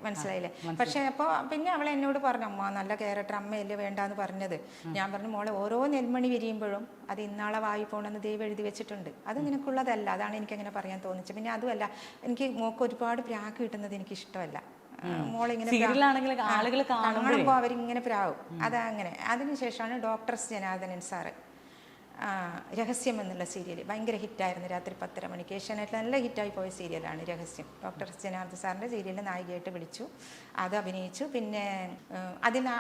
മനസ്സിലായില്ലേ? പക്ഷെ അപ്പോൾ പിന്നെ അവൾ എന്നോട് പറഞ്ഞു, അമ്മ നല്ല ക്യാരക്ടർ, അമ്മയല്ലേ വേണ്ടാന്ന് പറഞ്ഞത്. ഞാൻ പറഞ്ഞു, മോളെ ഓരോ നെൽമണി വിരിയുമ്പോഴും അത് ഇന്നാളെ വായി പോകണമെന്ന് ദൈവം എഴുതി വെച്ചിട്ടുണ്ട്, അത് നിനക്കുള്ളതല്ല. അതാണ് എനിക്കങ്ങനെ പറയാൻ തോന്നിച്ചത്. പിന്നെ അതുമല്ല, എനിക്ക് മോക്ക് ഒരുപാട് പ്രാക്ക് കിട്ടുന്നത് എനിക്ക് ഇഷ്ടമല്ല. മോളിങ്ങനെ കാണുമ്പോൾ അവരിങ്ങനെ പ്രാവും, അതങ്ങനെ. അതിനുശേഷമാണ് ഡോക്ടർ ജനാർദ്ദനൻ സാറ് രഹസ്യം എന്നുള്ള സീരിയൽ ഭയങ്കര ഹിറ്റായിരുന്നു. രാത്രി 10:30 മണിക്ക് ഏഷ്യാനെറ്റിൽ നല്ല ഹിറ്റായി പോയ സീരിയലാണ് രഹസ്യം. ഡോക്ടർ ജനാർദ്ദൻ സാറിൻ്റെ സീരിയലിൽ നായികയായിട്ട് വിളിച്ചു, അത് അഭിനയിച്ചു. പിന്നെ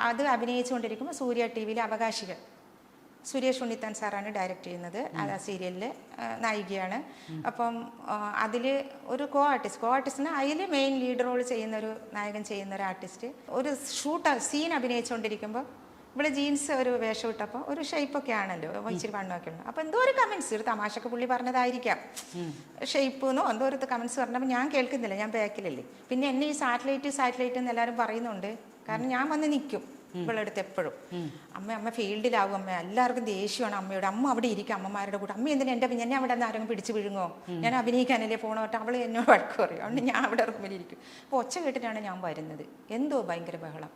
അത് അഭിനയിച്ചുകൊണ്ടിരിക്കുമ്പോൾ സൂര്യ ടി വിയിലെ അവകാശികൾ സുരേഷ് ഉണ്ണിത്താൻ സാറാണ് ഡയറക്റ്റ് ചെയ്യുന്നത്. അത് ആ സീരിയലിൽ നായികയാണ്. അപ്പം അതിൽ ഒരു കോ ആർട്ടിസ്റ്റിന് അതിൽ മെയിൻ ലീഡ് റോൾ ചെയ്യുന്ന ഒരു നായകൻ ചെയ്യുന്ന ഒരു ആർട്ടിസ്റ്റ് ഒരു സീൻ അഭിനയിച്ചുകൊണ്ടിരിക്കുമ്പോൾ ഇവിടെ ജീൻസ് ഒരു വേഷം ഇട്ടപ്പോൾ ഒരു ഷേപ്പൊക്കെ ആണല്ലോ, ഇച്ചിരി വണ്ണമൊക്കെ ഉണ്ട്. അപ്പോൾ എന്തോ ഒരു കമൻസ്, ഒരു തമാശക്ക് പുള്ളി പറഞ്ഞതായിരിക്കാം, ഷേപ്പ് എന്നോ എന്തോ ഒരു കമൻസ് പറഞ്ഞപ്പോൾ ഞാൻ കേൾക്കുന്നില്ല, ഞാൻ ബാക്കിലല്ലേ. പിന്നെ എന്നെ ഈ സാറ്റലൈറ്റ് എന്ന് എല്ലാവരും പറയുന്നുണ്ട്. കാരണം ഞാൻ വന്ന് നിൽക്കും ഇവളെടുത്ത് എപ്പോഴും. അമ്മ ഫീൽഡിലാവും, അമ്മ എല്ലാവർക്കും ദേഷ്യമാണ് അമ്മയോട്. അമ്മ അവിടെ ഇരിക്കും അമ്മമാരുടെ കൂടെ. അമ്മ എന്തിനാ എന്നെ അവിടെ നിന്ന് ആരെങ്കിലും പിടിച്ച് വിഴുങ്ങോ, ഞാൻ അഭിനയിക്കാനല്ലേ പോകണോട്ട് അവൾ എന്നോട് വഴക്ക് പറയും. അതുകൊണ്ട് ഞാൻ അവിടെ റൂമിലിരിക്കും. അപ്പോൾ ഒച്ച കേട്ടിട്ടാണ് ഞാൻ വരുന്നത്. എന്തോ ഭയങ്കര ബഹളം.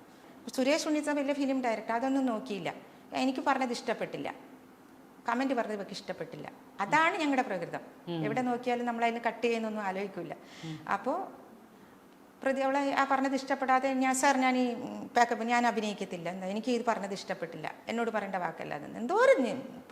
സുരേഷ് ഉണ്ണിത്ത വലിയ ഫിലിം ഡയറക്ടർ, അതൊന്നും നോക്കിയില്ല. എനിക്ക് പറഞ്ഞത് ഇഷ്ടപ്പെട്ടില്ല, കമൻറ്റ് പറഞ്ഞത് ഇവർക്ക് ഇഷ്ടപ്പെട്ടില്ല. അതാണ് ഞങ്ങളുടെ പ്രകൃതം. എവിടെ നോക്കിയാലും നമ്മളതിന് കട്ട് ചെയ്യുന്നൊന്നും ആലോചിക്കില്ല. അപ്പോൾ അവളെ ആ പറഞ്ഞത് ഇഷ്ടപ്പെടാതെ ഞാൻ ഈ പാക്കപ്പ് ഞാൻ അഭിനയിക്കത്തില്ല, എന്താ എനിക്ക് ഇത് പറഞ്ഞത് ഇഷ്ടപ്പെട്ടില്ല, എന്നോട് പറയേണ്ട വാക്കല്ല അതെന്ന് എന്തോ ഒരു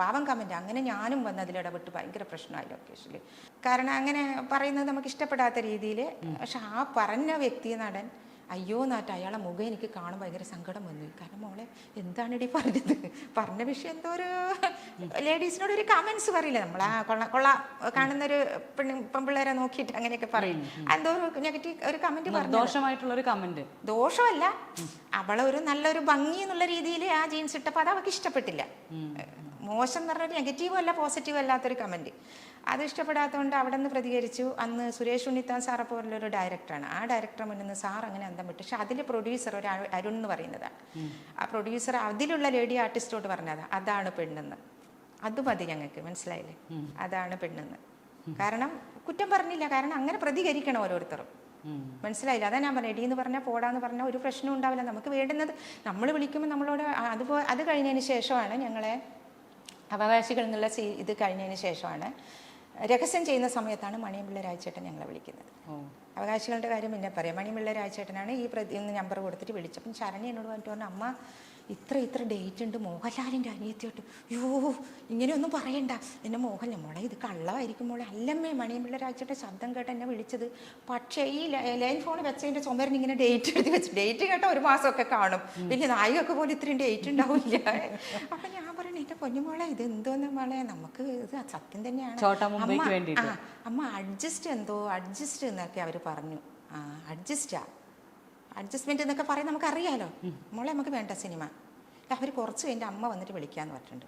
പാവം കമൻറ്റ്. അങ്ങനെ ഞാനും വന്ന് അതിലിടപെട്ട് ഭയങ്കര പ്രശ്നമായി ലൊക്കേഷനിൽ. കാരണം അങ്ങനെ പറയുന്നത് നമുക്ക് ഇഷ്ടപ്പെടാത്ത രീതിയിൽ. പക്ഷെ ആ പറഞ്ഞ വ്യക്തി നടൻ അയ്യോ നാട്ട് അയാളെ മുഖം എനിക്ക് കാണുമ്പോൾ ഭയങ്കര സങ്കടം വന്നു. കാരണം മോളെ എന്താണിടി പറഞ്ഞത്, പറഞ്ഞ വിഷയം എന്തോ ഒരു ലേഡീസിനോട് ഒരു കമൻസ് പറയില്ല നമ്മൾ, ആ കൊള്ള കാണുന്നൊരു പെൺപിള്ളേരെ നോക്കിയിട്ട് അങ്ങനെയൊക്കെ പറയും. എന്തോ ഒരു നെഗറ്റീവ് ഒരു കമന്റ് പറഞ്ഞു, ദോഷമായിട്ടുള്ളൊരു കമന്റ്. ദോഷമല്ല, അവളെ ഒരു നല്ലൊരു ഭംഗി എന്നുള്ള രീതിയിൽ ആ ജീൻസ് ഇട്ടപ്പോൾ അത് അവൾക്ക് ഇഷ്ടപ്പെട്ടില്ല. മോശം എന്ന് പറഞ്ഞാൽ നെഗറ്റീവും അല്ല പോസിറ്റീവും അല്ലാത്തൊരു കമൻറ്റ്. അത് ഇഷ്ടപ്പെടാത്തതുകൊണ്ട് അവിടെ നിന്ന് പ്രതികരിച്ചു. അന്ന് സുരേഷ് ഉണ്ണിത്താൻ സാറെ പോലുള്ളൊരു ഡയറക്ടറാണ്. ആ ഡയറക്ടറെ മുന്നിൽ നിന്ന് സാർ അങ്ങനെ അന്തം വിട്ടു. പക്ഷെ അതിൽ പ്രൊഡ്യൂസർ ഒരു അരുൺ എന്ന് പറയുന്നതാണ്. ആ പ്രൊഡ്യൂസർ അതിലുള്ള ലേഡി ആർട്ടിസ്റ്റോട് പറഞ്ഞതാണ് അതാണ് പെണ്ണെന്ന്. അത് മതി ഞങ്ങൾക്ക്, മനസ്സിലായില്ലേ, അതാണ് പെണ്ണെന്ന്. കാരണം കുറ്റം പറഞ്ഞില്ല, കാരണം അങ്ങനെ പ്രതികരിക്കണം ഓരോരുത്തരും, മനസ്സിലായില്ല. അതാ ഞാൻ പറഞ്ഞത്, എടീന്ന് പറഞ്ഞാൽ പോടാന്ന് പറഞ്ഞാൽ ഒരു പ്രശ്നം ഉണ്ടാവില്ല. നമുക്ക് വേണ്ടുന്നത് നമ്മൾ വിളിക്കുമ്പോൾ നമ്മളോട് അത് കഴിഞ്ഞതിന് ശേഷമാണ് ഞങ്ങളെ അവകാശികൾ എന്നുള്ള ഇത് കഴിഞ്ഞതിന് ശേഷമാണ് രഹസ്യം ചെയ്യുന്ന സമയത്താണ് മണിയമ്പിള്ള രാജേട്ടൻ ഞങ്ങളെ വിളിക്കുന്നത്. അവകാശികളുടെ കാര്യം പിന്നെ പറയാം. മണിയമ്പിള്ള രാജേട്ടനാണ് ഈ നമ്പർ കൊടുത്തിട്ട് വിളിച്ചപ്പം ശരണി എന്നോട് പറഞ്ഞു അമ്മ ഇത്ര ഡേറ്റ് ഉണ്ട് മോഹൻലാലിൻ്റെ അനിയത്തിയോട്ട്. അയ്യോ ഇങ്ങനെയൊന്നും പറയണ്ട, എന്നെ മോഹൻലാൽ മോളെ ഇത് കള്ളമായിരിക്കും മോളെ. അല്ലമ്മേ മണിയമ്പിള്ള രാജേട്ടൻ ശബ്ദം കേട്ട് എന്നെ വിളിച്ചത്. പക്ഷേ ഈ ലൈൻ ഫോൺ വെച്ചതിൻ്റെ ചുമരിന് ഇങ്ങനെ ഡേറ്റ് എഴുതി വെച്ചു. ഡേറ്റ് കേട്ട ഒരു മാസമൊക്കെ കാണും, പിന്നെ നായികയൊക്കെ പോലും ഇത്രയും ഡേറ്റ് ഉണ്ടാവില്ല. അപ്പം ഞാൻ പറഞ്ഞു എൻ്റെ പൊന്നുമോളെ ഇത് എന്തോന്ന് മോളെ, നമുക്ക് ഇത് സത്യം തന്നെയാണ് അമ്മ അഡ്ജസ്റ്റ് എന്നൊക്കെ അവർ പറഞ്ഞു. അഡ്ജസ്റ്റ്മെന്റ് എന്നൊക്കെ പറയാൻ നമുക്കറിയാലോ മോളെ, നമുക്ക് വേണ്ട സിനിമ. അവർ കുറച്ച് കഴിഞ്ഞിട്ട് അമ്മ വന്നിട്ട് വിളിക്കാന്ന് പറഞ്ഞിട്ടുണ്ട്.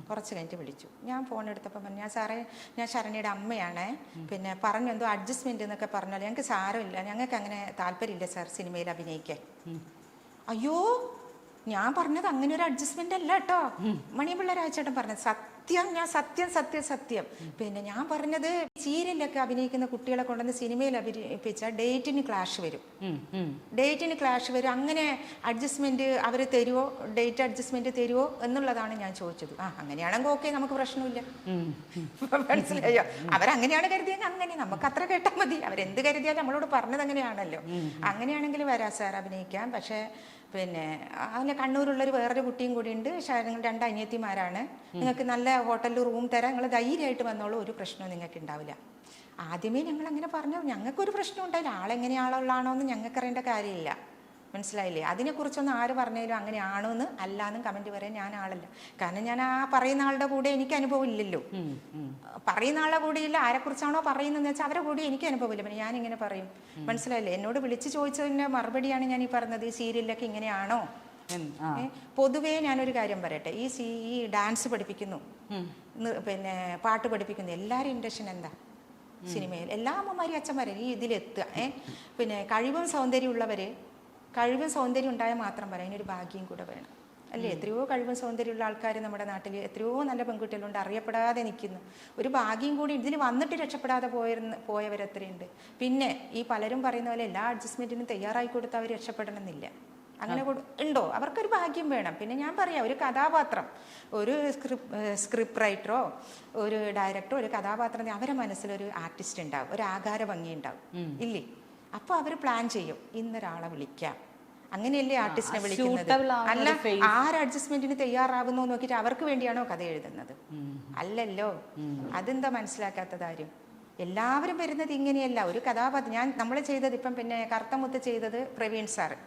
കുറച്ച് കഴിഞ്ഞിട്ട് വിളിച്ചു. ഞാൻ ഫോൺ എടുത്തപ്പോൾ പറഞ്ഞു സാറേ ഞാൻ ശരണ്യയുടെ അമ്മയാണ്, പിന്നെ പറഞ്ഞു എന്തോ അഡ്ജസ്റ്റ്മെന്റ് എന്നൊക്കെ പറഞ്ഞാൽ ഞങ്ങൾക്ക് സാരമില്ല, ഞങ്ങൾക്ക് അങ്ങനെ താല്പര്യമില്ല സാർ സിനിമയിൽ അഭിനയിക്കാൻ. അയ്യോ ഞാൻ പറഞ്ഞത് അങ്ങനെ ഒരു അഡ്ജസ്റ്റ്മെന്റ് അല്ല കേട്ടോ, മണിയമ്പിള്ള രാജേട്ടൻ പറഞ്ഞത് സത്യം. പിന്നെ ഞാൻ പറഞ്ഞത് സീരിയലൊക്കെ അഭിനയിക്കുന്ന കുട്ടികളെ കൊണ്ടുവന്ന് സിനിമയിൽ അഭിനയിപ്പിച്ച ഡേറ്റിന് ക്ലാഷ് വരും. അങ്ങനെ അഡ്ജസ്റ്റ്മെന്റ് അവർ തരുമോ, ഡേറ്റ് അഡ്ജസ്റ്റ്മെന്റ് തരുമോ എന്നുള്ളതാണ് ഞാൻ ചോദിച്ചത്. അങ്ങനെയാണെങ്കിൽ ഓക്കെ, നമുക്ക് പ്രശ്നമില്ല. മനസ്സിലായോ? അവരങ്ങനെയാണ് കരുതിയെങ്കിൽ അങ്ങനെ, നമുക്ക് അത്ര കേട്ടാൽ മതി. അവരെന്ത് കരുതിയാലും നമ്മളോട് പറഞ്ഞത് അങ്ങനെയാണല്ലോ. അങ്ങനെയാണെങ്കിൽ വരാം സാർ അഭിനയിക്കാം. പക്ഷേ പിന്നെ അതിൻ്റെ കണ്ണൂരുള്ളൊരു വേറൊരു കുട്ടിയും കൂടി ഉണ്ട്, നിങ്ങൾ 2 അനിയത്തിമാരാണ്, നിങ്ങൾക്ക് നല്ല ഹോട്ടലിൽ റൂം തരാം, നിങ്ങൾ ധൈര്യമായിട്ട് വന്നോളൂ, ഒരു പ്രശ്നവും നിങ്ങൾക്ക് ഉണ്ടാവില്ല. ആദ്യമേ ഞങ്ങൾ അങ്ങനെ പറഞ്ഞു, ഞങ്ങൾക്കൊരു പ്രശ്നം ഉണ്ടായില്ല. ആളെങ്ങനെയാളുള്ളാണോ എന്ന് ഞങ്ങൾക്കറിയേണ്ട കാര്യമില്ല, മനസ്സിലായില്ലേ? അതിനെക്കുറിച്ചൊന്നും ആര് പറഞ്ഞാലും അങ്ങനെയാണോ എന്ന് അല്ലാന്നും കമൻറ്റ് പറയാൻ ഞാൻ ആളല്ല. കാരണം ഞാൻ ആ പറയുന്ന ആളുടെ കൂടെ എനിക്ക് അനുഭവം ഇല്ലല്ലോ. പറയുന്ന ആളുടെ കൂടെ ഇല്ല, ആരെക്കുറിച്ചാണോ പറയുന്നതെന്ന് വെച്ചാൽ അവരുടെ കൂടെ എനിക്ക് അനുഭവമില്ല. പിന്നെ ഞാനിങ്ങനെ പറയും, മനസ്സിലായില്ലേ? എന്നോട് വിളിച്ച് ചോദിച്ചതിൻ്റെ മറുപടിയാണ് ഞാൻ ഈ പറഞ്ഞത്. ഈ സീരിയലിലൊക്കെ ഇങ്ങനെയാണോ? പൊതുവേ ഞാനൊരു കാര്യം പറയട്ടെ, ഈ ഡാൻസ് പഠിപ്പിക്കുന്നു, പിന്നെ പാട്ട് പഠിപ്പിക്കുന്നു, എല്ലാവരും ഇൻഡക്ഷൻ എന്താ സിനിമയിൽ? എല്ലാ അമ്മമാരും അച്ഛന്മാരും ഈ ഇതിലെത്തുക. പിന്നെ കഴിവും സൗന്ദര്യം ഉണ്ടായാൽ മാത്രം പറയാം, അതിനൊരു ഭാഗ്യം കൂടെ വേണം അല്ലേ? എത്രയോ കഴിവും സൗന്ദര്യമുള്ള ആൾക്കാർ നമ്മുടെ നാട്ടിൽ, എത്രയോ നല്ല പെൺകുട്ടികളുണ്ട് അറിയപ്പെടാതെ നിൽക്കുന്നു. ഒരു ഭാഗ്യം കൂടി ഇതിൽ വന്നിട്ട് രക്ഷപ്പെടാതെ പോയവരെത്രയുണ്ട്. പിന്നെ ഈ പലരും പറയുന്ന പോലെ എല്ലാ അഡ്ജസ്റ്റ്മെൻറ്റിനും തയ്യാറായി കൊടുത്ത് അവർ രക്ഷപ്പെടണമെന്നില്ല. അങ്ങനെ ഉണ്ടോ? അവർക്കൊരു ഭാഗ്യം വേണം. പിന്നെ ഞാൻ പറയാം, ഒരു കഥാപാത്രം, ഒരു സ്ക്രിപ്റ്റ് റൈറ്ററോ ഒരു ഡയറക്ടറോ ഒരു കഥാപാത്രം, അവരുടെ മനസ്സിലൊരു ആർട്ടിസ്റ്റ് ഉണ്ടാവും, ഒരു ആകാര ഭംഗി ഉണ്ടാവും ഇല്ലേ? അപ്പോൾ അവർ പ്ലാൻ ചെയ്യും, ഇന്നൊരാളെ വിളിക്കാം. അങ്ങനെയല്ലേ ആർട്ടിസ്റ്റിനെ വിളിക്കുന്നത്? അല്ല, ആര് അഡ്ജസ്റ്റ്മെന്റിന് തയ്യാറാകുന്നു നോക്കിയിട്ട് അവർക്ക് വേണ്ടിയാണോ കഥ എഴുതുന്നത്? അല്ലല്ലോ. അതെന്താ മനസ്സിലാക്കാത്തത് ആരും? എല്ലാവരും വരുന്നത് ഇങ്ങനെയല്ല. ഒരു കഥാപാത്രം നമ്മൾ ചെയ്തത് ഇപ്പം പിന്നെ കറുത്തമുത്ത് ചെയ്തത് പ്രവീൺ സാറ്,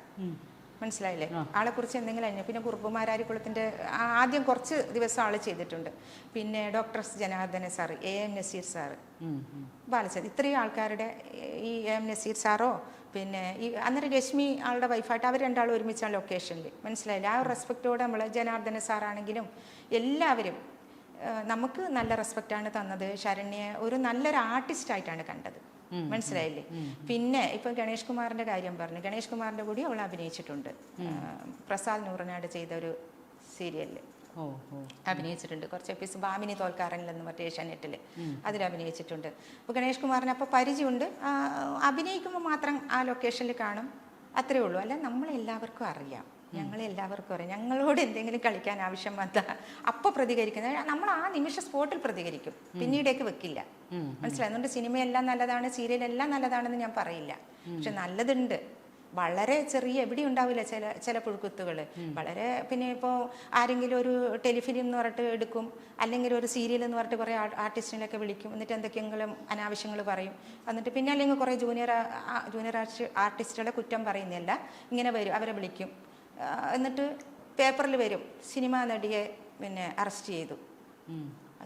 മനസ്സിലായില്ലേ? ആളെ കുറിച്ച് എന്തെങ്കിലും അറിഞ്ഞു. പിന്നെ കുറുപ്പുമാരാരിക്കുളത്തിൻ്റെ ആദ്യം കുറച്ച് ദിവസം ആൾ ചെയ്തിട്ടുണ്ട്. പിന്നെ doctor Janardhana sir, AM Nazir sir, Balachandran, ഇത്രയും ആൾക്കാരുടെ ഈ AM നസീർ സാറോ പിന്നെ ഈ അന്നേരം രശ്മി ആളുടെ വൈഫായിട്ട് അവർ രണ്ടാളും ഒരുമിച്ചാണ് ലൊക്കേഷനിൽ, മനസ്സിലായില്ല. ആ ഒരു റെസ്പെക്റ്റോടെ നമ്മൾ ജനാർദ്ദന സാറാണെങ്കിലും എല്ലാവരും നമുക്ക് നല്ല റെസ്പെക്റ്റാണ് തന്നത്. ശരണ്യെ ഒരു നല്ലൊരു ആർട്ടിസ്റ്റായിട്ടാണ് കണ്ടത്, മനസ്സിലായില്ലേ. പിന്നെ ഇപ്പം ഗണേഷ് കുമാറിൻ്റെ കാര്യം പറഞ്ഞു. ഗണേഷ് കുമാറിൻ്റെ കൂടി അവൾ അഭിനയിച്ചിട്ടുണ്ട്. പ്രസാദ് നൂറനാട് ചെയ്ത ഒരു സീരിയലിൽ അഭിനയിച്ചിട്ടുണ്ട്. കുറച്ച് എപ്പിസോഡ് ഭാമിനി തോൽക്കാറനിലെന്ന് മറ്റേ ഏഷ്യാനെറ്റിൽ അതിൽ അഭിനയിച്ചിട്ടുണ്ട്. അപ്പോൾ ഗണേഷ് കുമാറിന് അപ്പോൾ പരിചയമുണ്ട്. അഭിനയിക്കുമ്പോൾ മാത്രം ആ ലൊക്കേഷനിൽ കാണും, അത്രേ ഉള്ളൂ. അല്ല നമ്മളെല്ലാവർക്കും അറിയാം, ഞങ്ങളെല്ലാവർക്കും അറിയാം. ഞങ്ങളോട് എന്തെങ്കിലും കളിക്കാൻ ആവശ്യം വന്നാൽ അപ്പോൾ പ്രതികരിക്കുന്നത് നമ്മൾ ആ നിമിഷ സ്പോട്ടിൽ പ്രതികരിക്കും, പിന്നീടേക്ക് വെക്കില്ല, മനസ്സിലായി. അതുകൊണ്ട് സിനിമയെല്ലാം നല്ലതാണ്, സീരിയലെല്ലാം നല്ലതാണെന്ന് ഞാൻ പറയില്ല. പക്ഷെ നല്ലതുണ്ട്, വളരെ ചെറിയ എവിടെ ഉണ്ടാവില്ല ചില പുഴുക്കുത്തുകൾ വളരെ. പിന്നെ ഇപ്പോൾ ആരെങ്കിലും ഒരു ടെലിഫിലിം എന്ന് പറഞ്ഞിട്ട് എടുക്കും, അല്ലെങ്കിൽ ഒരു സീരിയൽ എന്ന് പറഞ്ഞിട്ട് കുറേ ആർട്ടിസ്റ്റിനൊക്കെ വിളിക്കും, എന്നിട്ട് എന്തൊക്കെയെങ്കിലും അനാവശ്യങ്ങൾ പറയും. എന്നിട്ട് പിന്നെ അല്ലെങ്കിൽ കുറേ ജൂനിയർ ആർട്ടിസ്റ്റുകളെ കുറ്റം പറയുന്നില്ല, ഇങ്ങനെ വരും, അവരെ വിളിക്കും. എന്നിട്ട് പേപ്പറിൽ വരും സിനിമാ നടിയെ പിന്നെ അറസ്റ്റ് ചെയ്തു.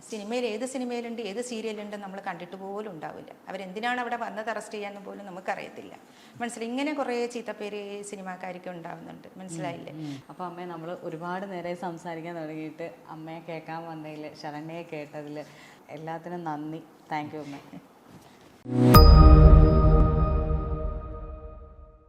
സിനിമയിൽ ഏത് സിനിമയിലുണ്ട് ഏത് സീരിയലുണ്ട് നമ്മൾ കണ്ടിട്ട് പോലും ഉണ്ടാവില്ല. അവരെന്തിനാണ് അവിടെ വന്നത് അറസ്റ്റ് ചെയ്യാന്ന് പോലും നമുക്കറിയത്തില്ല, മനസ്സിലായി. ഇങ്ങനെ കുറേ ചീത്തപ്പേര് സിനിമാക്കാർക്ക് ഉണ്ടാവുന്നുണ്ട്, മനസ്സിലായില്ലേ. അപ്പോൾ അമ്മയെ നമ്മൾ ഒരുപാട് നേരം സംസാരിക്കാൻ തുടങ്ങിയിട്ട് അമ്മയെ കേൾക്കാൻ വന്നതിൽ, ശരണ്യയെ കേട്ടതിൽ എല്ലാത്തിനും നന്ദി. താങ്ക് യു അമ്മ.